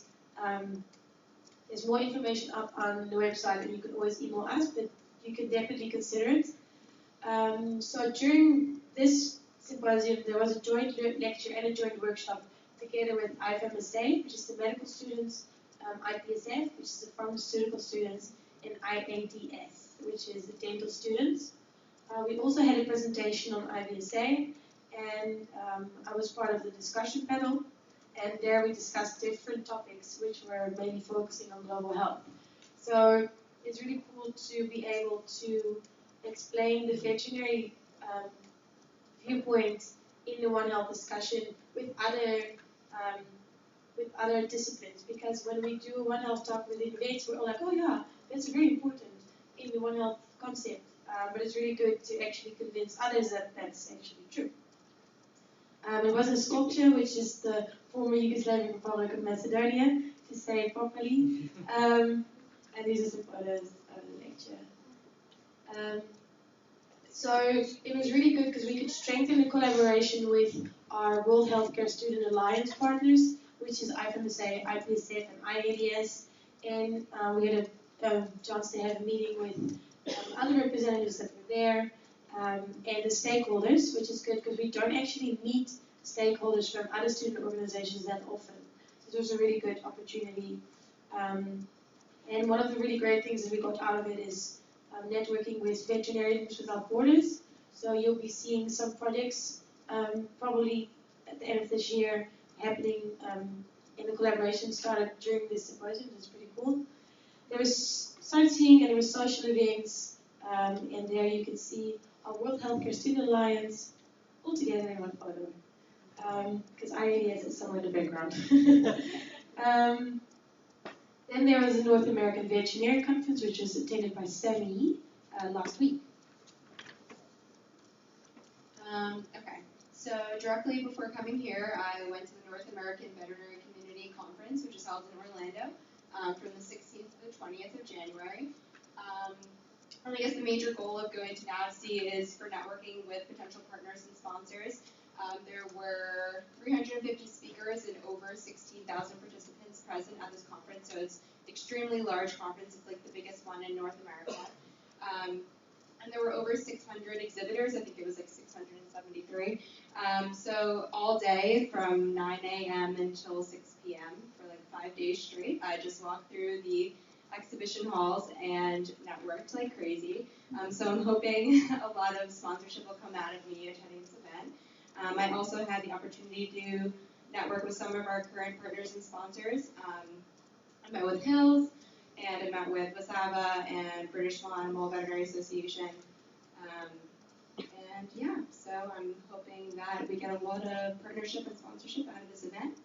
there's more information up on the website, and you can always email us, but you can definitely consider it. So during this symposium, there was a joint lecture and a joint workshop together with IVSA, which is the medical students, IPSF, which is the pharmaceutical students, and IADS, which is the dental students. We also had a presentation on IVSA, and I was part of the discussion panel, and there we discussed different topics, which were mainly focusing on global health. So it's really cool to be able to explain the veterinary viewpoint in the One Health discussion with other disciplines, because when we do a One Health talk within vets, we're all like, oh yeah, that's very important in the One Health concept, but it's really good to actually convince others that that's actually true. It was a sculpture, which is the former Yugoslavian Republic of Macedonia, to say it properly, and these are some photos of the lecture. So it was really good because we could strengthen the collaboration with our World Healthcare Student Alliance partners, which is IVSA, IPSF, and IADS. And we had a chance to have a meeting with other representatives that were there, and the stakeholders, which is good because we don't actually meet stakeholders from other student organizations that often. So it was a really good opportunity. And one of the really great things that we got out of it is networking with Veterinarians Without Borders. So you'll be seeing some projects probably at the end of this year happening in the collaboration started during this symposium. It's pretty cool. There was sightseeing and there were social events, and there you can see our World Healthcare Student Alliance all together in one photo, because IADS is somewhere in the background. Then there was a North American Veterinary Conference, which was attended by 70 last week. Okay, so directly before coming here, I went to the North American Veterinary Community Conference, which is held in Orlando from the 16th to the 20th of January. And I guess the major goal of going to NAVC is for networking with potential partners and sponsors. There were 350 speakers and over 16,000 participants present at this conference, so it's extremely large conference. It's like the biggest one in North America. And there were over 600 exhibitors. I think it was like 673. So all day from 9 a.m. until 6 p.m. for like 5 days straight, I just walked through the exhibition halls and networked like crazy. So I'm hoping a lot of sponsorship will come out of me attending this event. I also had the opportunity to network with some of our current partners and sponsors. I met with Hills, and I met with WASAVA and British Law Animal Veterinary Association. And yeah, so I'm hoping that we get a lot of partnership and sponsorship out of this event.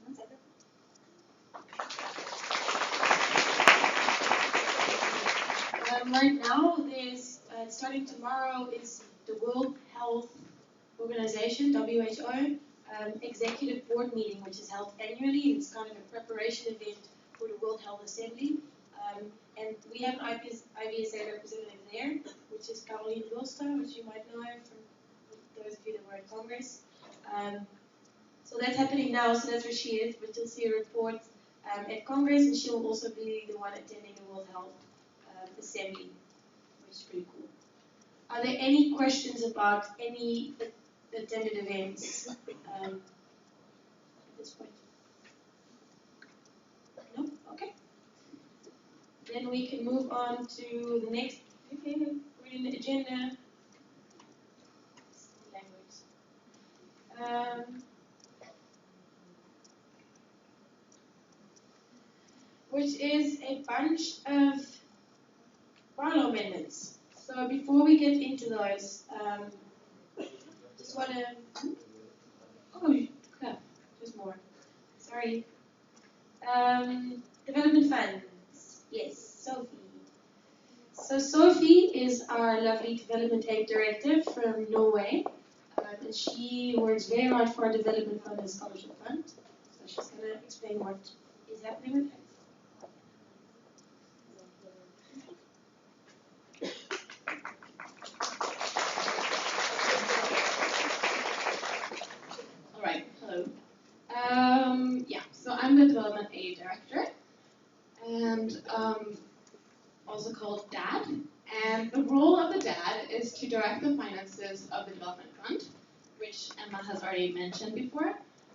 That's it. Right now, starting tomorrow is the World Health Organization, WHO, executive board meeting, which is held annually. It's kind of a preparation event for the World Health Assembly. And we have an IVSA representative there, which is Caroline Wilster, which you might know from those of you that were at Congress. So that's happening now, so that's where she is, but you'll see a report at Congress, and she will also be the one attending the World Health Assembly, which is pretty cool. Are there any questions about any attended events at this point? No? Okay. Then we can move on to the next reading the agenda. Language. which is a bunch of bylaw amendments. So before we get into those, just want to, oh crap, there's more. Sorry. Development funds. Yes, Sophie. So Sophie is our lovely development aid director from Norway. And she works very hard for our development fund and scholarship fund. So she's going to explain what is happening with it. All right, hello. Yeah, so I'm the development aid director, and also called DAD. And the role of the DAD is to direct the finances of the development fund, which Emma has already mentioned before,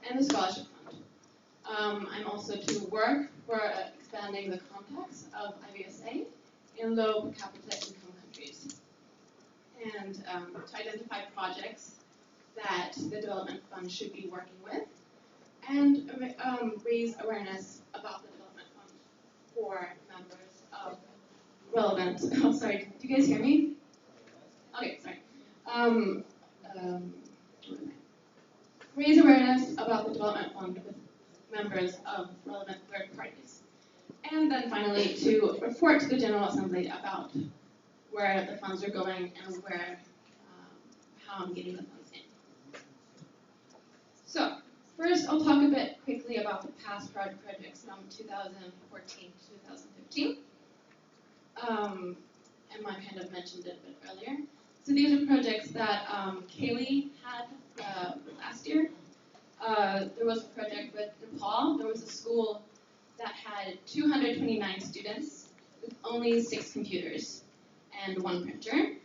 and the scholarship fund. I'm also to work for expanding the contacts of IVSA in low per capita income countries, and to identify projects that the development fund should be working with, and raise awareness about the development fund for members of relevant. Oh, sorry. Do you guys hear me? Okay, sorry. Raise awareness about the development fund with members of relevant third parties, and then finally to report to the General Assembly about where the funds are going and where how I'm getting the funds in. So, first I'll talk a bit quickly about the past projects from 2014 to 2015. Emma kind of mentioned it a bit earlier. So these are projects that Kaylee had last year. There was a project with Nepal. There was a school that had 229 students with only 6 computers and 1 printer.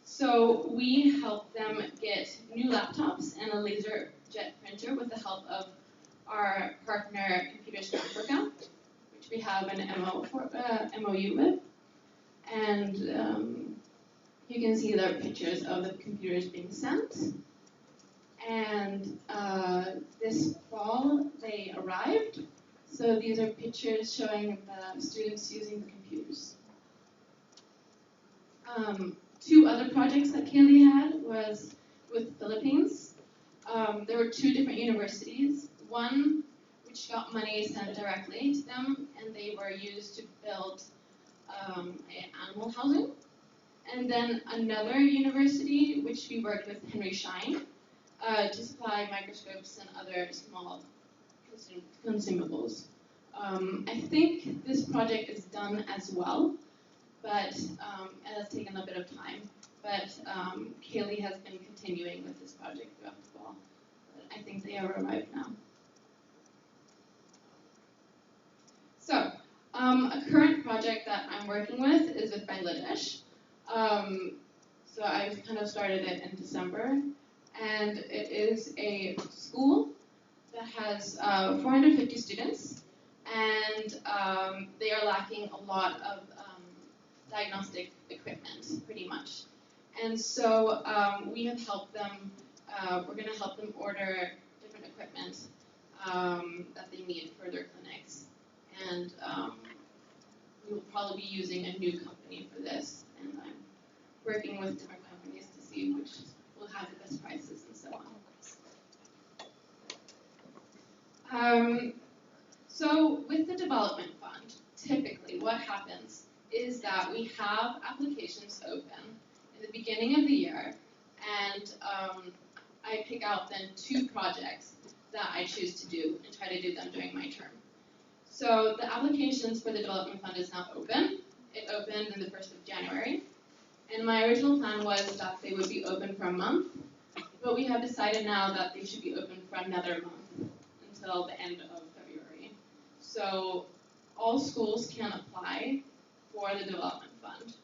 So we helped them get new laptops and a laser jet printer with the help of our partner Computers for Africa, which we have an MOU with. And you can see the pictures of the computers being sent. And this fall they arrived. So these are pictures showing the students using the computers. 2 other projects that Kaylee had was with Philippines. There were 2 different universities. One which got money sent directly to them, and they were used to build animal housing. And then another university, which we worked with Henry Schein, to supply microscopes and other small consumables. I think this project is done as well, but it has taken a bit of time. But Kaylee has been continuing with this project throughout the fall. But I think they have arrived now. So, a current project that I'm working with is with Bangladesh. So I kind of started it in December, and it is a school that has 450 students, and they are lacking a lot of diagnostic equipment, pretty much. And so we have helped them, we're going to help them order different equipment that they need for their clinics. And we will probably be using a new company for this, and I'm working with different companies to see which will have the best prices and so on. So with the development fund, typically what happens is that we have applications open in the beginning of the year, and I pick out then 2 projects that I choose to do and try to do them during my term. So the applications for the development fund is now open. It opened in the 1st of January. And my original plan was that they would be open for a month, but we have decided now that they should be open for another month until the end of February. So all schools can apply for the development fund.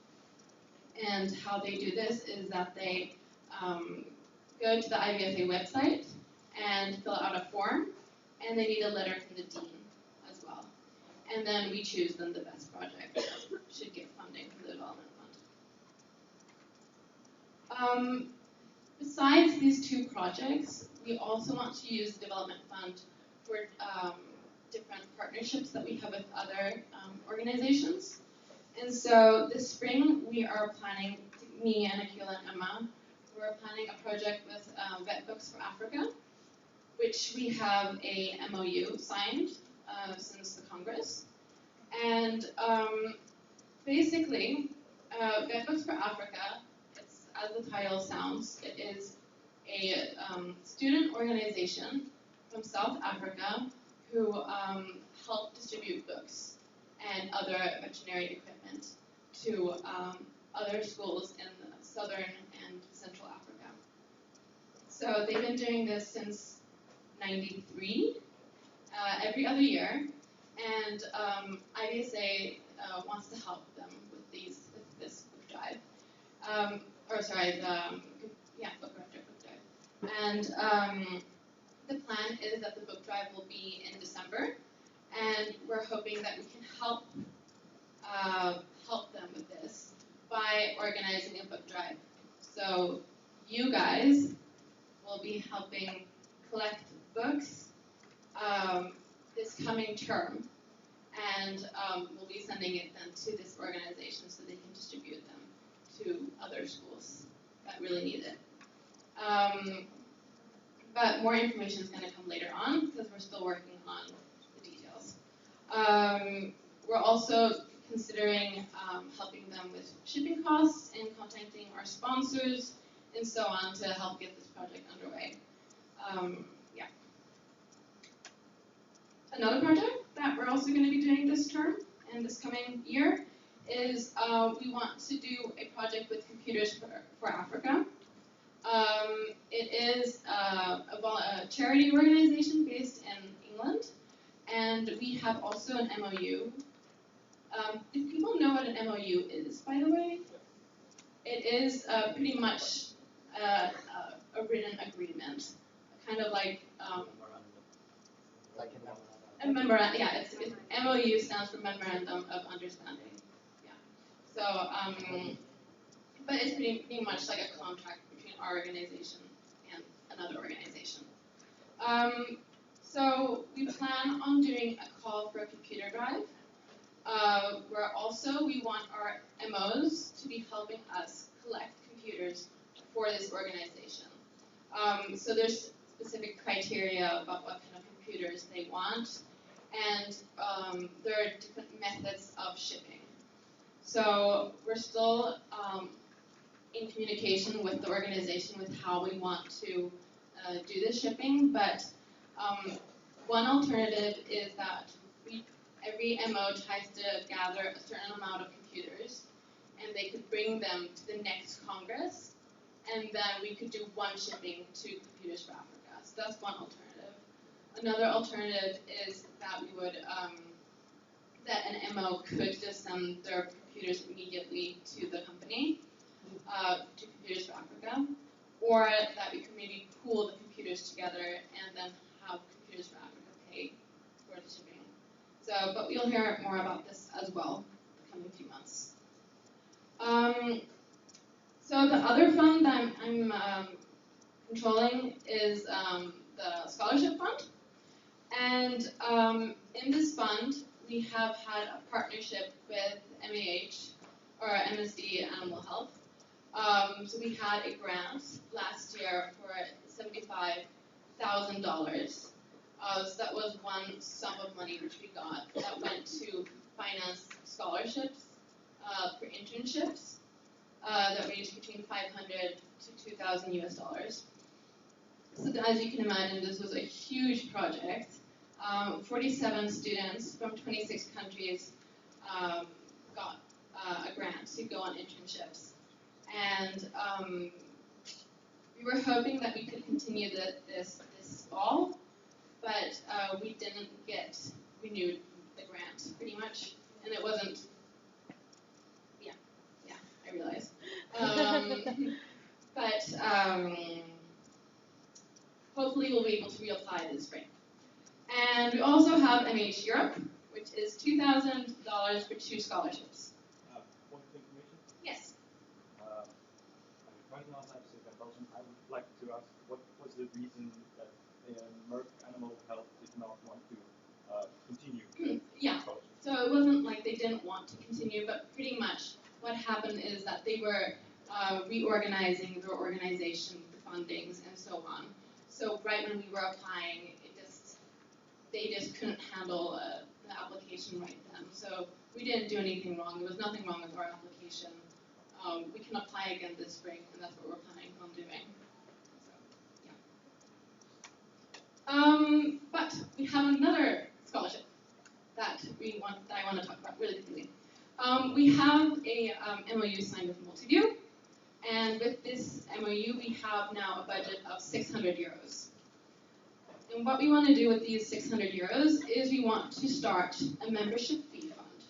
And how they do this is that they go to the IVSA website and fill out a form, and they need a letter from the dean as well. And then we choose them the best project that should get funding for the development fund. Besides these 2 projects, we also want to use the development fund for different partnerships that we have with other organizations. And so this spring we are planning, me and Akila and Emma, we're planning a project with Vet Books for Africa, which we have a MOU signed since the Congress. And basically, Vet Books for Africa, it's, as the title sounds, it is a student organization from South Africa who help distribute books and other veterinary equipment to other schools in southern and central Africa. So they've been doing this since '93, every other year, and IVSA wants to help them with this book drive. Book drive. And the plan is that the book drive will be in December, and we're hoping that we can help them with this by organizing a book drive. So you guys will be helping collect books this coming term, and we'll be sending it then to this organization so they can distribute them to other schools that really need it. But more information is going to come later on because we're still working on the details. We're also considering helping them with shipping costs and contacting our sponsors and so on to help get this project underway. Another project that we're also going to be doing this term and this coming year is we want to do a project with Computers for Africa. It is a charity organization based in England, and we have also an MOU. Do people know what an MOU is, by the way? It is pretty much a written agreement, kind of like a memorandum. Yeah, it's MOU stands for Memorandum of Understanding. Yeah. So, but it's pretty much like a contract between our organization and another organization. So we plan on doing a call for a computer drive, where also we want our MOs to be helping us collect computers for this organization. So there's specific criteria about what kind of computers they want, and there are different methods of shipping. So we're still in communication with the organization with how we want to do the shipping, but one alternative is that every MO tries to gather a certain amount of computers, and they could bring them to the next Congress, and then we could do one shipping to Computers for Africa. So that's one alternative. Another alternative is that we would that an MO could just send their computers immediately to the company, to Computers for Africa, or that we could maybe pool the computers together and then have Computers for Africa pay for the shipping. So, but we'll hear more about this as well in the coming few months. So the other fund that I'm controlling is the scholarship fund. And in this fund, we have had a partnership with MAH, or MSD Animal Health. So we had a grant last year for $75,000. So that was one sum of money which we got that went to finance scholarships for internships that ranged between $500 to $2,000 US. So as you can imagine, this was a huge project. 47 students from 26 countries got a grant to go on internships. And we were hoping that we could continue this fall, but we didn't get renewed the grant, pretty much. And it wasn't, I realize. Hopefully we'll be able to reapply this spring. And we also have MH Europe, which is $2,000 for 2 scholarships. Point of information? Yes. Right now, I would like to ask, what was the reason that Merck Animal Health did not want to continue. Yeah. So it wasn't like they didn't want to continue, but pretty much what happened is that they were reorganizing their organization, the fundings, and so on. So right when we were applying, they just couldn't handle the application right then. So we didn't do anything wrong. There was nothing wrong with our application. We can apply again this spring, and that's what we're planning on doing. So, yeah. But we have another scholarship that I want to talk about really quickly. We have a MOU signed with Multiview, and with this MOU, we have now a budget of 600 euros. And what we want to do with these 600 euros is we want to start a membership fee fund.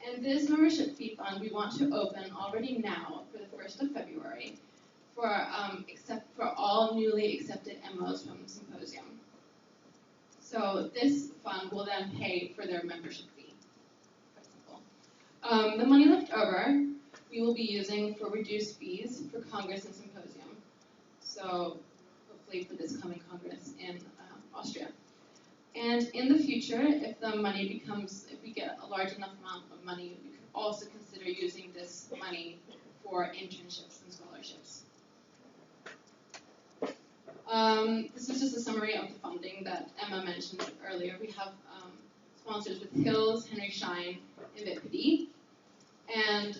And this membership fee fund we want to open already now for the 1st of February for all newly accepted MOs from the symposium. So this fund will then pay for their membership fee. Quite simple. The money left over we will be using for reduced fees for Congress and symposium. So hopefully for this coming Congress in Austria. And in the future, if we get a large enough amount of money, we could also consider using this money for internships and scholarships. This is just a summary of the funding that Emma mentioned earlier. We have sponsors with Hills, Henry Schein, and VIPD. And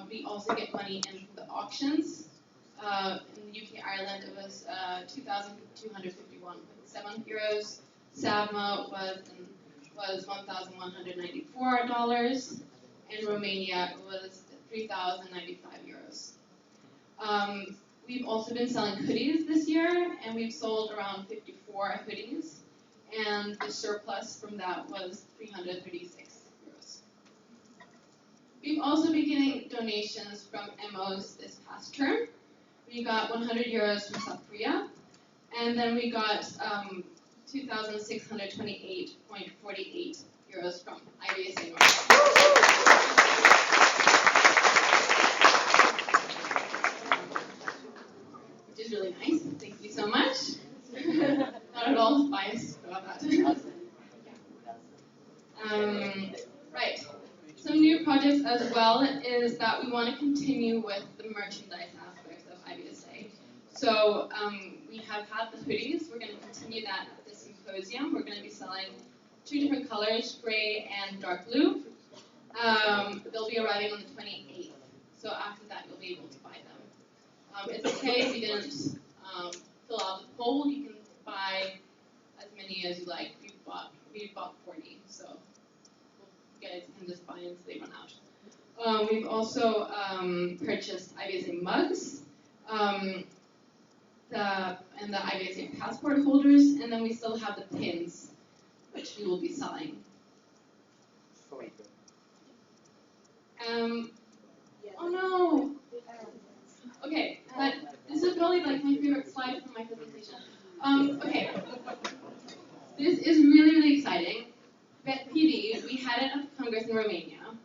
we also get money in from the auctions. In the UK, Ireland, it was 2,251.7 euros. SAVMA was $1,194. In Romania, it was 3,095 euros. We've also been selling hoodies this year, and we've sold around 54 hoodies. And the surplus from that was 336 euros. We've also been getting donations from MOs this past term. We got 100 euros from South Korea, and then we got 2,628.48 euros from IVSA North. Which is really nice. Thank you so much. Not at all biased about that. Right. Some new projects as well is that we want to continue with the merchandise aspect of IVSA. So we have had the hoodies. We're going to continue that at this symposium. We're going to be selling 2 different colors, gray and dark blue. They'll be arriving on the 28th. So after that, you'll be able to buy them. It's okay if you didn't fill out the poll. You can buy as many as you like. We bought 40, so you guys can just buy until they run out. We've also purchased IVSA mugs, and the IVSA passport holders, and then we still have the pins, which we will be selling. Oh no! Okay, but this is probably like my favorite slide from my presentation. Okay, this is really, really exciting. VET-PD, we had it at Congress in Romania.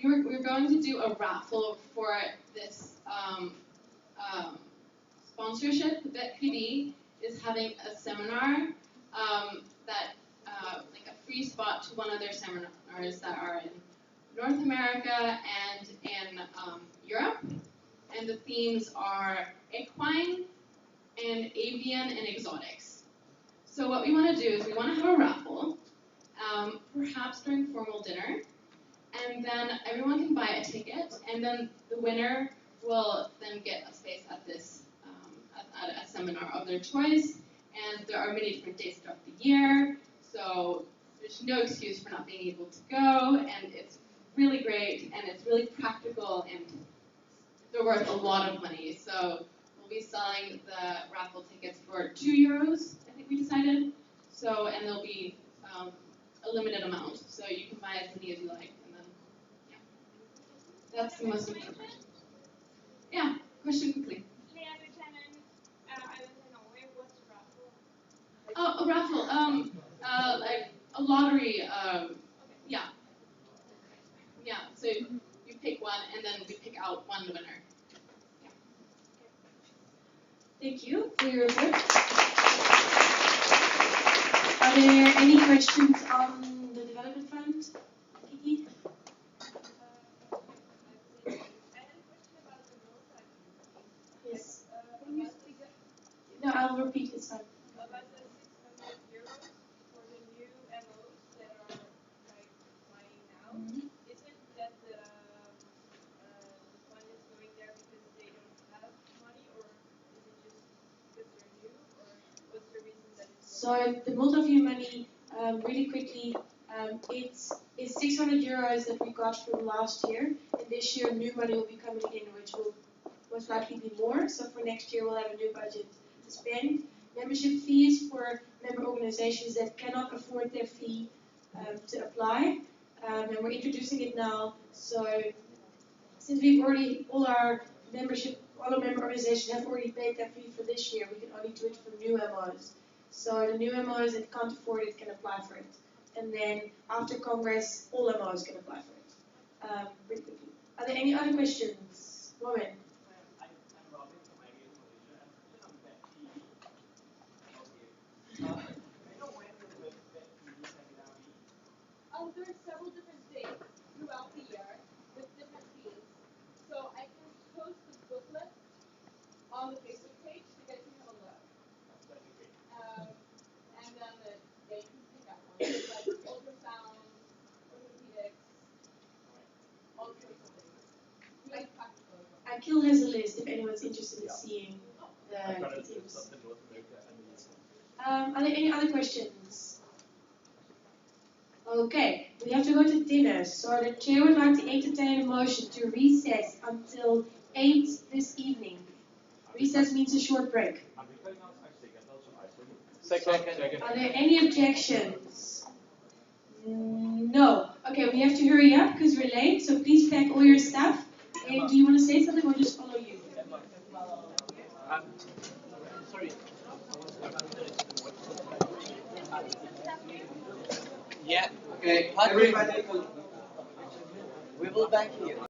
We're going to do a raffle for this sponsorship. VET-PD is having a seminar like a free spot to one of their seminars that are in North America and in Europe. And the themes are equine and avian and exotics. So what we want to do is we want to have a raffle, perhaps during formal dinner, and then everyone can buy a ticket, and then the winner will then get a space at this at a seminar of their choice. And there are many different dates throughout the year, so there's no excuse for not being able to go, and it's really great, and it's really practical, and they're worth a lot of money. So we'll be selling the raffle tickets for 2 euros, I think we decided. So, and there'll be a limited amount, so you can buy as many as you like, and then, yeah. That's the most important part. Yeah, question quickly. Oh, a raffle, like a lottery, yeah. Yeah, so you pick one, and then we pick out one winner. Yeah. Thank you for your report. there any questions on the development fund? Kiki? Yes. No, I'll repeat this time. About the 600 euros for the new MOs that are like applying now, is it that the fund is going there because they don't have money, or is it just because they're new, or what's the reason that it's So the multi-view money, really quickly, it's 600 euros that we got from last year, and this year new money will be coming in, which will most likely be more. So for next year we'll have a new budget to spend. Membership fees for member organizations that cannot afford their fee to apply, and we're introducing it now. So since we've already all our member organizations have already paid their fee for this year, we can only do it for new MOs. So the new MOs that can't afford it can apply for it. And then after Congress, all MOs can apply for it. Pretty quickly. Are there any other questions? Woman? There are several different dates throughout the year with different themes. So I can post the booklet on the Facebook page so you guys can have a look. And then they can pick out one. It's like ultrasound, orthopedics, all sorts of things. Like practical. Akil has a list if anyone's interested in seeing the themes. Are there any other questions? Okay, we have to go to dinner, so the chair would like to entertain a motion to recess until 8 this evening. Recess means a short break. Second. Are there any objections? No. Okay, we have to hurry up because we're late, so please pack all your stuff. And do you want to say something or just follow you? Sorry. Yeah, okay. Everybody, we will back here.